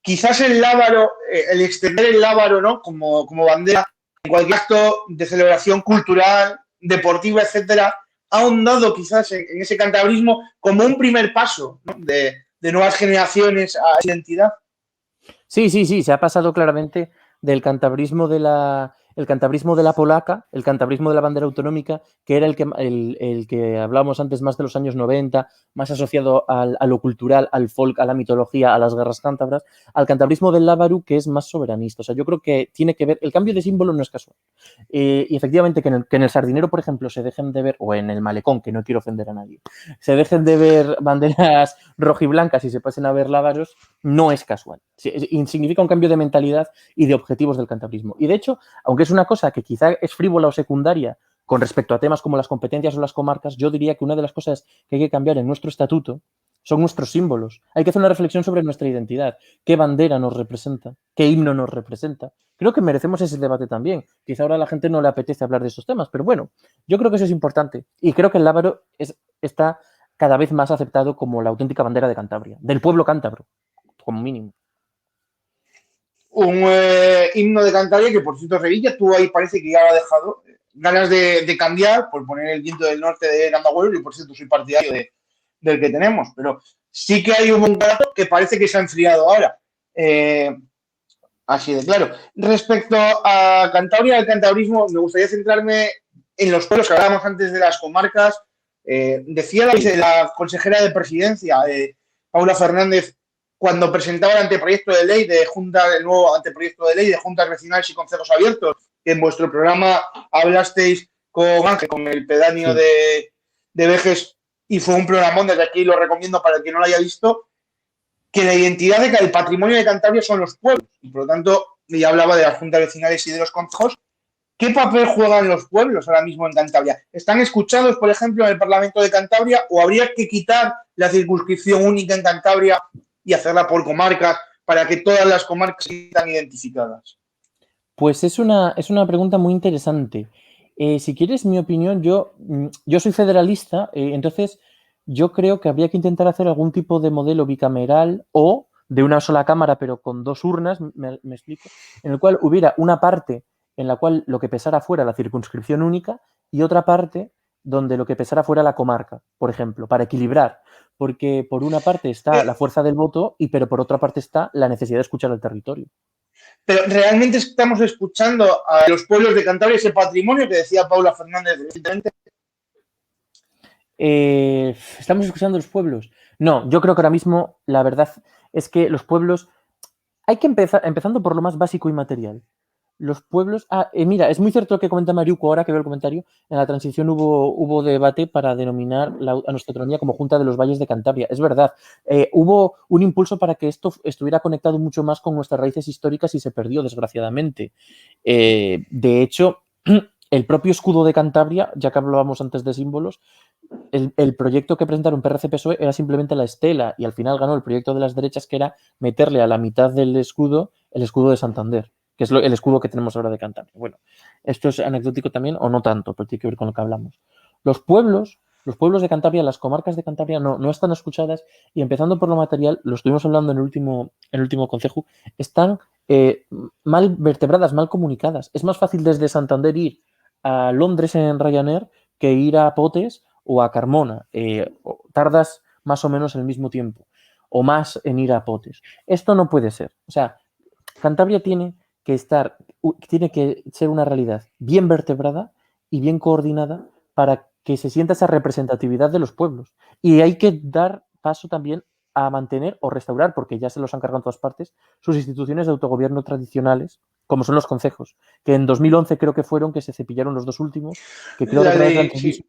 quizás el lábaro, el extender el lábaro, ¿no? como bandera en cualquier acto de celebración cultural, deportiva, etcétera, ha ahondado quizás en ese cantabrismo como un primer paso, ¿no? de nuevas generaciones a esa identidad. Sí, se ha pasado claramente del cantabrismo de la polaca, el cantabrismo de la bandera autonómica, que era el que hablábamos antes más de los años 90, más asociado a lo cultural, al folk, a la mitología, a las guerras cántabras, al cantabrismo del lábaro, que es más soberanista. O sea, yo creo que tiene que ver, el cambio de símbolo no es casual. Y efectivamente que en el Sardinero, por ejemplo, se dejen de ver, o en el Malecón, que no quiero ofender a nadie, se dejen de ver banderas rojiblancas y se pasen a ver lábaros, no es casual. Significa un cambio de mentalidad y de objetivos del cantabrismo. Y de hecho, aunque es una cosa que quizá es frívola o secundaria con respecto a temas como las competencias o las comarcas, yo diría que una de las cosas que hay que cambiar en nuestro estatuto son nuestros símbolos. Hay que hacer una reflexión sobre nuestra identidad. ¿Qué bandera nos representa? ¿Qué himno nos representa? Creo que merecemos ese debate también. Quizá ahora a la gente no le apetece hablar de esos temas, pero bueno, yo creo que eso es importante. Y creo que el lábaro está cada vez más aceptado como la auténtica bandera de Cantabria, del pueblo cántabro, como mínimo. Un himno de Cantabria que, por cierto, Revilla, tú ahí parece que ya lo ha dejado ganas de cambiar por poner el viento del norte de Gandahuelo, y por cierto soy partidario del que tenemos, pero sí que hay un contrato que parece que se ha enfriado ahora. Así de claro. Respecto a Cantabria, el cantabrismo, me gustaría centrarme en los pueblos que hablábamos antes de las comarcas. Decía la consejera de Presidencia, Paula Fernández, cuando presentaba el anteproyecto de ley de junta, el nuevo anteproyecto de ley de juntas vecinales y concejos abiertos, que en vuestro programa hablasteis con Ángel, con el pedáneo de Vejes, y fue un programón, desde aquí lo recomiendo para el que no lo haya visto, que la identidad del patrimonio de Cantabria son los pueblos, y por lo tanto, ya hablaba de las juntas vecinales y de los concejos. ¿Qué papel juegan los pueblos ahora mismo en Cantabria? ¿Están escuchados, por ejemplo, en el Parlamento de Cantabria, o habría que quitar la circunscripción única en Cantabria y hacerla por comarcas para que todas las comarcas estén identificadas? Pues es una pregunta muy interesante. Si quieres mi opinión, yo soy federalista, entonces yo creo que habría que intentar hacer algún tipo de modelo bicameral o de una sola cámara, pero con dos urnas, me explico, en el cual hubiera una parte en la cual lo que pesara fuera la circunscripción única y otra parte donde lo que pesara fuera la comarca, por ejemplo, para equilibrar. Porque por una parte está la fuerza del voto, pero por otra parte está la necesidad de escuchar al territorio. Pero realmente estamos escuchando a los pueblos de Cantabria, ese patrimonio que decía Paula Fernández recientemente. ¿Estamos escuchando a los pueblos? No, yo creo que ahora mismo la verdad es que los pueblos, hay que empezar, empezando por lo más básico y material. Los pueblos, mira, es muy cierto lo que comenta Mariuco ahora que veo el comentario. En la transición hubo debate para denominar a nuestra autonomía como Junta de los Valles de Cantabria. Es verdad, hubo un impulso para que esto estuviera conectado mucho más con nuestras raíces históricas y se perdió, desgraciadamente. De hecho, el propio escudo de Cantabria, ya que hablábamos antes de símbolos, el proyecto que presentaron PRC-PSOE era simplemente la estela y al final ganó el proyecto de las derechas, que era meterle a la mitad del escudo el escudo de Santander, que es el escudo que tenemos ahora de Cantabria. Bueno, esto es anecdótico también, o no tanto, pero tiene que ver con lo que hablamos. Los pueblos de Cantabria, las comarcas de Cantabria no están escuchadas, y empezando por lo material, lo estuvimos hablando en el último concejo, están mal vertebradas, mal comunicadas. Es más fácil desde Santander ir a Londres en Ryanair que ir a Potes o a Carmona. Tardas más o menos el mismo tiempo o más en ir a Potes. Esto no puede ser. O sea, Cantabria tiene que ser una realidad bien vertebrada y bien coordinada para que se sienta esa representatividad de los pueblos. Y hay que dar paso también a mantener o restaurar, porque ya se los han cargado en todas partes, sus instituciones de autogobierno tradicionales, como son los concejos, que en 2011 creo que fueron que se cepillaron los dos últimos, que creo que eran Sí.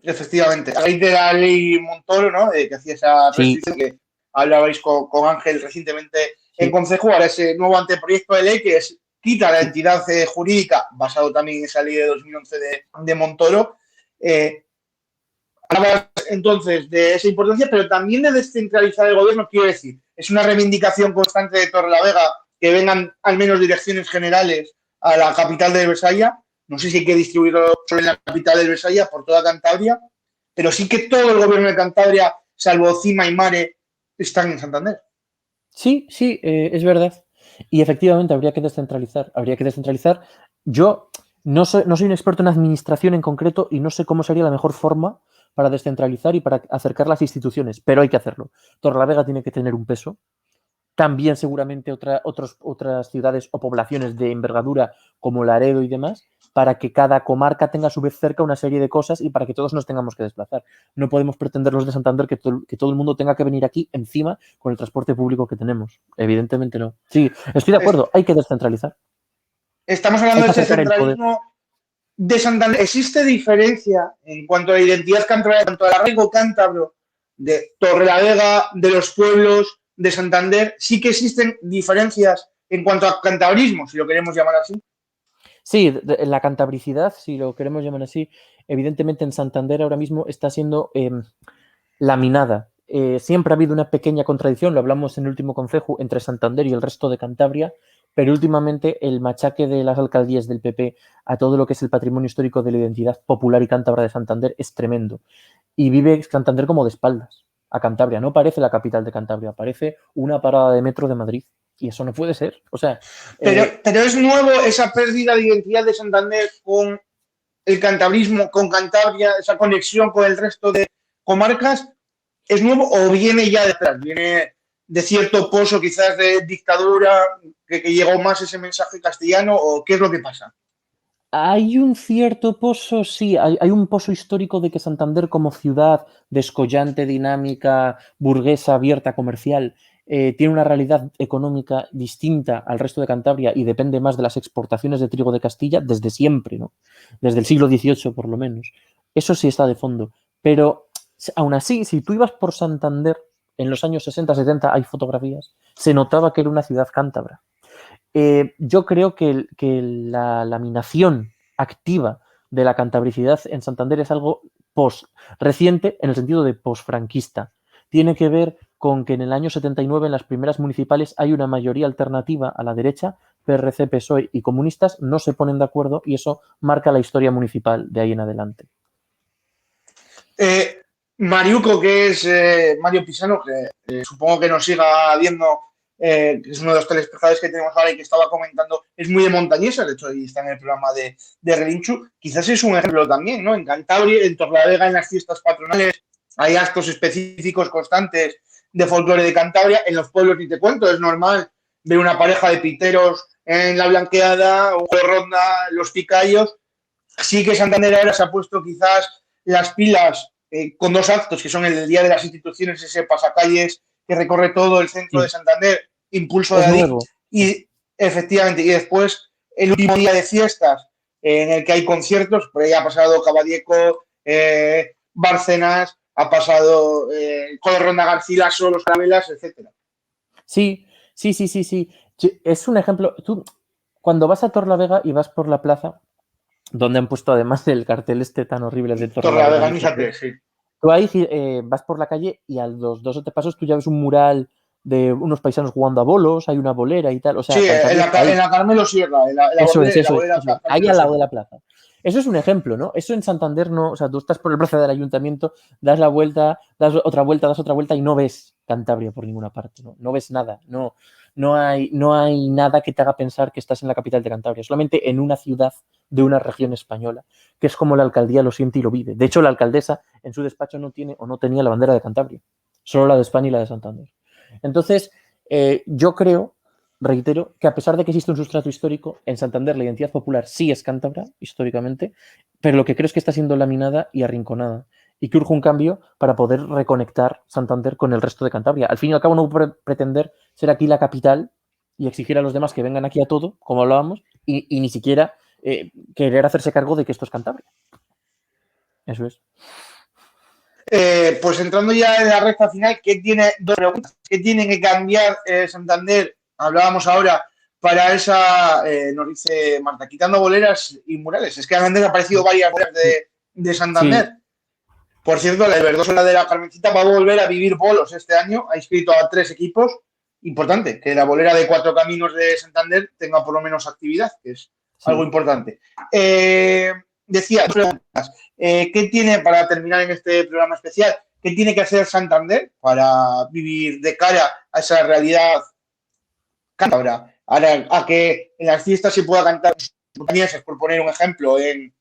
Efectivamente, a raíz de la ley Montoro, ¿no? Que hacía esa restricción, que hablabais con Ángel recientemente en Concejo, ahora ese nuevo anteproyecto de ley que quita la entidad jurídica, basado también en esa ley de 2011 de Montoro. Hablabas entonces de esa importancia, pero también de descentralizar el gobierno, quiero decir, es una reivindicación constante de Torrelavega que vengan al menos direcciones generales a la capital de Besaya. No sé si hay que distribuirlo solo en la capital de Besaya, por toda Cantabria, pero sí que todo el gobierno de Cantabria, salvo Cima y Mare, están en Santander. Sí, es verdad. Y efectivamente habría que descentralizar. Yo no soy un experto en administración en concreto y no sé cómo sería la mejor forma para descentralizar y para acercar las instituciones, pero hay que hacerlo. Torrelavega tiene que tener un peso. También seguramente otras ciudades o poblaciones de envergadura como Laredo y demás, para que cada comarca tenga a su vez cerca una serie de cosas y para que todos nos tengamos que desplazar. No podemos pretender los de Santander que todo el mundo tenga que venir aquí encima con el transporte público que tenemos. Evidentemente no. Sí, estoy de acuerdo, hay que descentralizar. Estamos hablando de ese centralismo de Santander. ¿Existe diferencia en cuanto a la identidad cántabra, en cuanto al arraigo cántabro de Torrelavega, de los pueblos de Santander? Sí que existen diferencias en cuanto a cantabrismo, si lo queremos llamar así. Sí, la cantabricidad, si lo queremos llamar así, evidentemente en Santander ahora mismo está siendo laminada. Siempre ha habido una pequeña contradicción, lo hablamos en el último concejo, entre Santander y el resto de Cantabria, pero últimamente el machaque de las alcaldías del PP a todo lo que es el patrimonio histórico de la identidad popular y cántabra de Santander es tremendo. Y vive Santander como de espaldas a Cantabria. No parece la capital de Cantabria, parece una parada de metro de Madrid. Y eso no puede ser. O sea, pero es nuevo esa pérdida de identidad de Santander con el cantabrismo, con Cantabria, esa conexión con el resto de comarcas. ¿Es nuevo o viene ya detrás? ¿Viene de cierto pozo quizás de dictadura que llegó más ese mensaje castellano o qué es lo que pasa? Hay un cierto pozo, sí, hay un pozo histórico de que Santander como ciudad descollante, dinámica, burguesa, abierta, comercial, tiene una realidad económica distinta al resto de Cantabria y depende más de las exportaciones de trigo de Castilla desde siempre, ¿no? Desde el siglo XVIII por lo menos. Eso sí está de fondo. Pero aún así, si tú ibas por Santander en los años 60, 70, hay fotografías, se notaba que era una ciudad cántabra. Yo creo que la laminación activa de la cantabricidad en Santander es algo reciente en el sentido de posfranquista. Tiene que ver con que en el año 79 en las primeras municipales hay una mayoría alternativa a la derecha, PRC, PSOE y comunistas no se ponen de acuerdo y eso marca la historia municipal de ahí en adelante. Mariuco, que es Mario Pisano, que supongo que nos siga viendo, que es uno de los telespectadores que tenemos ahora y que estaba comentando, es muy de montañesa, de hecho, ahí está en el programa de Relinchu. Quizás es un ejemplo también, ¿no? En Cantabria, en Torlavega, en las fiestas patronales, hay actos específicos constantes de folclore de Cantabria. En los pueblos, ni te cuento, es normal ver una pareja de piteros en la Blanqueada, un juego de ronda, los picayos. Sí que Santander ahora se ha puesto quizás las pilas con dos actos, que son el Día de las Instituciones, ese pasacalles que recorre todo el centro de Santander, impulso de Adif, y efectivamente, y después el último día de fiestas en el que hay conciertos, por ahí ha pasado Cabadieco, Bárcenas, ha pasado Ronda Garcilaso, Los Carabelas, etcétera. Sí. Es un ejemplo. Tú, cuando vas a Torlavega y vas por la plaza, donde han puesto además el cartel este tan horrible de Torlavega, sí. Tú ahí vas por la calle y a los 2 o 3 pasos tú ya ves un mural de unos paisanos jugando a bolos, hay una bolera y tal. O sea, sí, en la Carmelo Sierra, eso es. Ahí al lado de la plaza. Eso es un ejemplo, ¿no? Eso en Santander no, o sea, tú estás por el plaza del ayuntamiento, das la vuelta, das otra vuelta y no ves Cantabria por ninguna parte, ¿no? No ves nada, no hay nada que te haga pensar que estás en la capital de Cantabria, solamente en una ciudad de una región española, que es como la alcaldía lo siente y lo vive. De hecho, la alcaldesa en su despacho no tiene o no tenía la bandera de Cantabria, solo la de España y la de Santander. Entonces, yo creo, reitero, que a pesar de que existe un sustrato histórico, en Santander la identidad popular sí es cántabra, históricamente, pero lo que creo es que está siendo laminada y arrinconada y que urge un cambio para poder reconectar Santander con el resto de Cantabria. Al fin y al cabo no pretender ser aquí la capital y exigir a los demás que vengan aquí a todo, como hablábamos, y ni siquiera querer hacerse cargo de que esto es Cantabria. Eso es. Pues entrando ya en la recta final, ¿qué tiene que cambiar Santander? Hablábamos ahora para esa, nos dice Marta, quitando boleras y murales. Es que han desaparecido varias boleras de Santander. Sí. Por cierto, la de Verdosa de la Carmencita va a volver a vivir bolos este año. Ha inscrito a 3 equipos. Importante, que la bolera de 4 caminos de Santander tenga por lo menos actividad, que es algo importante. Decía, preguntas. ¿Qué tiene, para terminar en este programa especial, qué tiene que hacer Santander para vivir de cara a esa realidad cántabra? A que en las fiestas se pueda cantar montañesas, por poner un ejemplo, en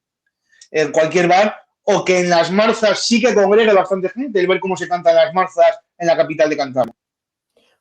cualquier bar, o que en las marzas sí que congregue bastante gente, el ver cómo se cantan las marzas en la capital de Cantabria.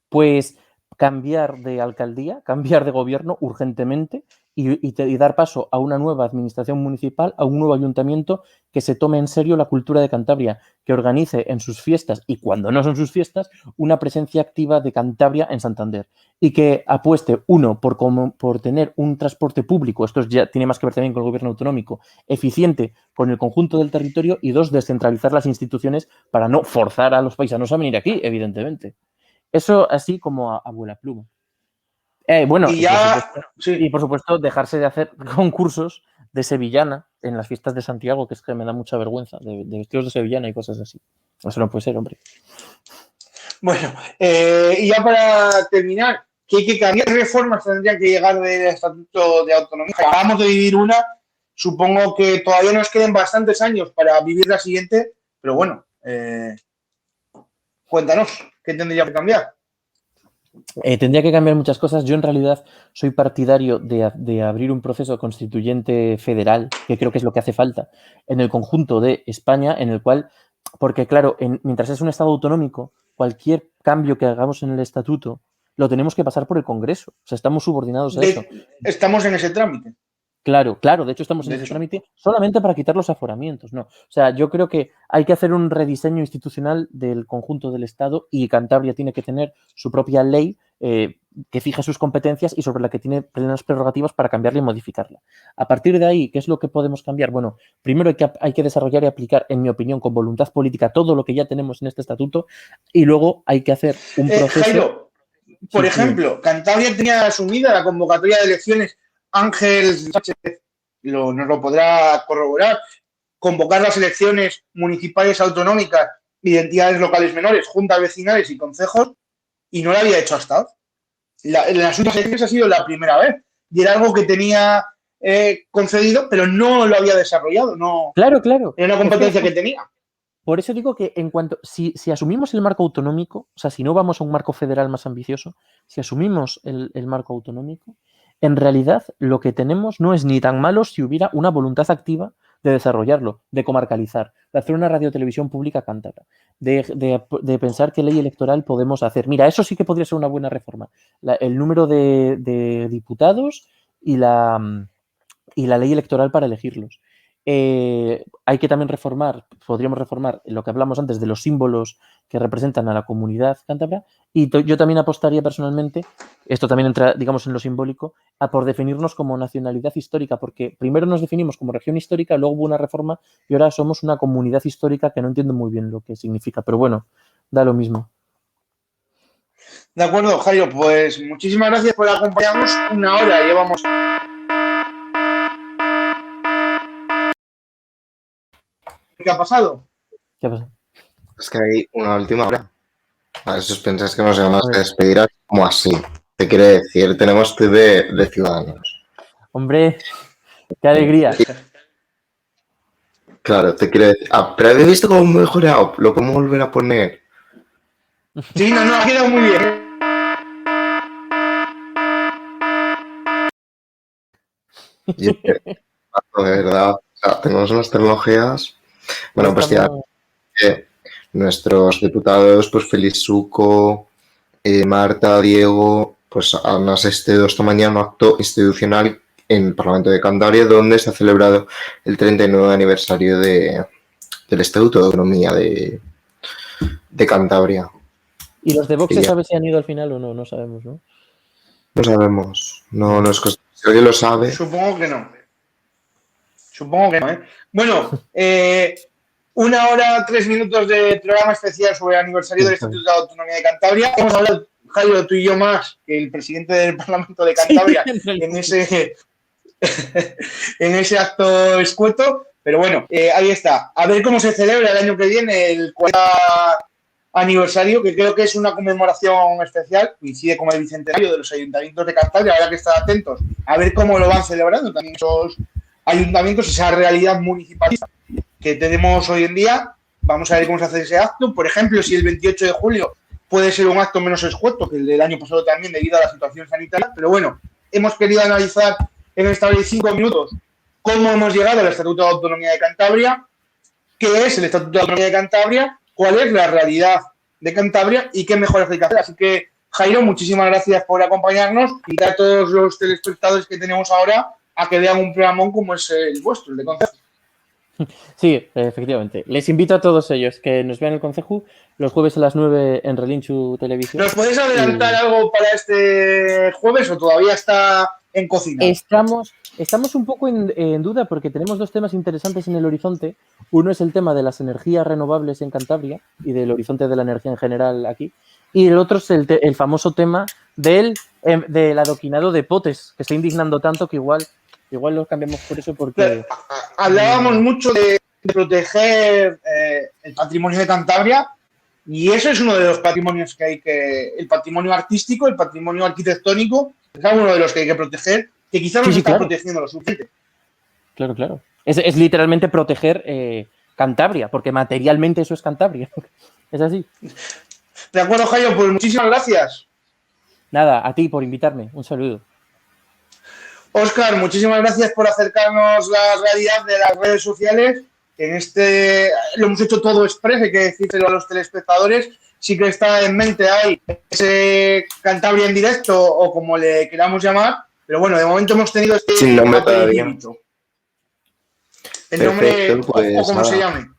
Pues cambiar de alcaldía, cambiar de gobierno urgentemente y dar paso a una nueva administración municipal, a un nuevo ayuntamiento que se tome en serio la cultura de Cantabria, que organice en sus fiestas y cuando no son sus fiestas una presencia activa de Cantabria en Santander y que apueste, uno, por tener un transporte público, esto ya tiene más que ver también con el gobierno autonómico, eficiente con el conjunto del territorio y dos, descentralizar las instituciones para no forzar a los paisanos a venir aquí, evidentemente. Eso así como a vuela pluma. Bueno, y por supuesto, dejarse de hacer concursos de sevillana en las fiestas de Santiago, que es que me da mucha vergüenza, de vestidos de sevillana y cosas así. Eso no puede ser, hombre. Bueno, y ya para terminar, ¿qué reformas tendrían que llegar del Estatuto de Autonomía? Acabamos de vivir una, supongo que todavía nos queden bastantes años para vivir la siguiente, pero bueno, cuéntanos, ¿qué tendría que cambiar? Tendría que cambiar muchas cosas. Yo en realidad soy partidario de abrir un proceso constituyente federal, que creo que es lo que hace falta en el conjunto de España, en el cual, porque claro, mientras es un Estado autonómico, cualquier cambio que hagamos en el estatuto lo tenemos que pasar por el Congreso. O sea, estamos subordinados a eso. Estamos en ese trámite. Claro, claro, de hecho estamos en De ese hecho. trámite solamente para quitar los aforamientos, ¿no? O sea, yo creo que hay que hacer un rediseño institucional del conjunto del Estado y Cantabria tiene que tener su propia ley que fija sus competencias y sobre la que tiene plenas prerrogativas para cambiarla y modificarla. A partir de ahí, ¿qué es lo que podemos cambiar? Bueno, primero hay que desarrollar y aplicar, en mi opinión, con voluntad política todo lo que ya tenemos en este estatuto y luego hay que hacer un proceso... Jairo, por Sí, ejemplo, Cantabria tenía asumida la convocatoria de elecciones. Ángel Sánchez nos lo podrá corroborar. Convocar las elecciones municipales autonómicas, identidades locales menores, juntas vecinales y concejos, y no lo había hecho hasta ahora. En las últimas elecciones ha sido la primera vez. Y era algo que tenía concedido, pero no lo había desarrollado. No, claro, claro. era una competencia que tenía. Por eso digo que en cuanto, si asumimos el marco autonómico, o sea, si no vamos a un marco federal más ambicioso, si asumimos el marco autonómico, en realidad lo que tenemos no es ni tan malo si hubiera una voluntad activa de desarrollarlo, de comarcalizar, de hacer una radiotelevisión pública cántabra, de pensar qué ley electoral podemos hacer. Mira, eso sí que podría ser una buena reforma. El número de diputados y la ley electoral para elegirlos. Hay que también podríamos reformar lo que hablamos antes de los símbolos que representan a la comunidad cántabra y yo también apostaría personalmente, esto también entra, digamos, en lo simbólico, a por definirnos como nacionalidad histórica, porque primero nos definimos como región histórica, luego hubo una reforma y ahora somos una comunidad histórica que no entiendo muy bien lo que significa, pero bueno, da lo mismo. De acuerdo, Jairo, pues muchísimas gracias por acompañarnos. Una hora llevamos. ¿Qué ha pasado? ¿Qué pasa? Es que hay una última hora. A veces pensáis que nos vamos a despedir como así. Te quiere decir, tenemos TV de Ciudadanos. Hombre, qué alegría. Claro, te quiere decir. Ah, pero ¿habéis visto cómo mejorado? Lo podemos volver a poner. Sí, no, ha quedado muy bien. Yo, de verdad, o sea, tenemos unas tecnologías. Bueno, pues ya nuestros diputados, pues Félix Suco, Marta, Diego, pues han asistido esta mañana a un acto institucional en el Parlamento de Cantabria, donde se ha celebrado el 39 aniversario del Estatuto de Autonomía de Cantabria. ¿Y los de Vox se sabe si han ido al final o no? No sabemos, ¿no? No sabemos. No es cosa. Si alguien lo sabe. Supongo que no. Bueno, 1 hora, 3 minutos de programa especial sobre el aniversario del Estatuto de Autonomía de Cantabria. Hemos hablado, Jairo, tú y yo más que el presidente del Parlamento de Cantabria en ese acto escueto. Pero bueno, ahí está. A ver cómo se celebra el año que viene el 40 aniversario, que creo que es una conmemoración especial, coincide con el bicentenario de los ayuntamientos de Cantabria. Habrá que estar atentos a ver cómo lo van celebrando también esos ayuntamientos, esa realidad municipalista que tenemos hoy en día. Vamos a ver cómo se hace ese acto. Por ejemplo, si el 28 de julio puede ser un acto menos escueto que el del año pasado también debido a la situación sanitaria. Pero bueno, hemos querido analizar en esta hora de 5 minutos cómo hemos llegado al Estatuto de Autonomía de Cantabria, qué es el Estatuto de Autonomía de Cantabria, cuál es la realidad de Cantabria y qué mejoras hay que hacer. Así que, Jairo, muchísimas gracias por acompañarnos y a todos los telespectadores que tenemos ahora a que vean un programón como es el vuestro, el de Concejo. Sí, efectivamente. Les invito a todos ellos que nos vean el Concejo los jueves a las 9 en Relinchu Televisión. ¿Nos podéis adelantar algo para este jueves o todavía está en cocina? Estamos un poco en duda porque tenemos 2 temas interesantes en el horizonte. Uno es el tema de las energías renovables en Cantabria y del horizonte de la energía en general aquí. Y el otro es el famoso tema del adoquinado de potes, que está indignando tanto que igual lo cambiamos por eso porque... Hablábamos mucho de proteger el patrimonio de Cantabria y eso es uno de los patrimonios que hay que... El patrimonio artístico, el patrimonio arquitectónico, es uno de los que hay que proteger, que quizás no se está protegiendo lo suficiente. Claro. Es literalmente proteger Cantabria, porque materialmente eso es Cantabria. Es así. De acuerdo, Jairo, pues muchísimas gracias. Nada, a ti por invitarme. Un saludo. Óscar, muchísimas gracias por acercarnos la realidad de las redes sociales. Lo hemos hecho todo express, hay que decírselo a los telespectadores. Sí que está en mente ahí ese Cantabria en directo o como le queramos llamar, Pero bueno, de momento hemos tenido este Sin nombre todavía. aperitivo. El nombre, Perfecto, pues o como se nada. llame.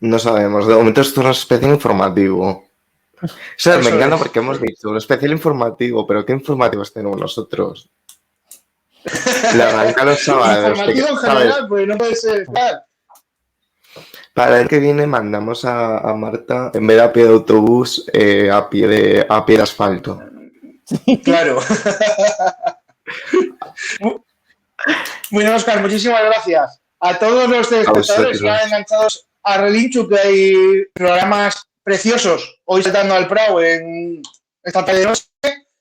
No sabemos. De momento esto es un especial informativo. O sea, me Eso encanta es. porque hemos dicho un especial informativo, pero ¿qué informativos tenemos nosotros? Le arranca los sábados. Informativo en ¿sabes? general, pues no puede ser. Claro. Para el que viene mandamos a Marta, en vez de a pie de autobús, a pie de asfalto. Claro. Bueno, Óscar, muchísimas gracias. A todos los espectadores que han enganchados a Relinchu, que hay programas preciosos hoy saltando al Prado en esta tarde de noche,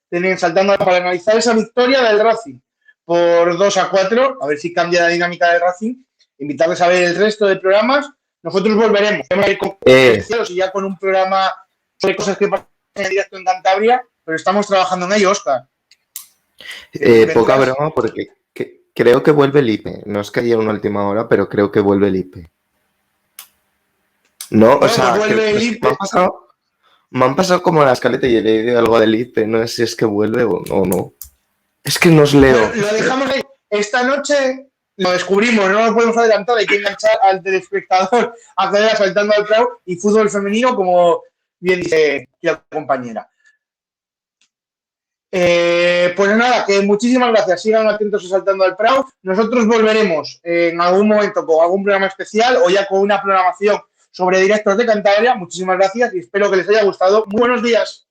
tienen saltando para analizar esa victoria del Racing por 2-4, a ver si cambia la dinámica del Racing, invitarles a ver el resto de programas. Nosotros volveremos, vamos a ir con y ya con un programa sobre cosas que pasan en directo en Cantabria, pero estamos trabajando en ello, Óscar. Poca broma porque creo que vuelve el IPE. No es que haya una última hora, pero creo que vuelve el IPE. No, o sea, vuelve el IPE. Me han pasado como la escaleta y he leído algo del IPE. No sé si es que vuelve o no. Es que no os leo. Bueno, lo dejamos ahí. Esta noche lo descubrimos, no lo podemos adelantar. Hay que enganchar al telespectador a cadena saltando al Prado y fútbol femenino, como bien dice la compañera. Pues nada, que muchísimas gracias. Sigan atentos a Saltando al Prado. Nosotros volveremos en algún momento con algún programa especial o ya con una programación sobre directos de Cantabria. Muchísimas gracias y espero que les haya gustado. Muy buenos días.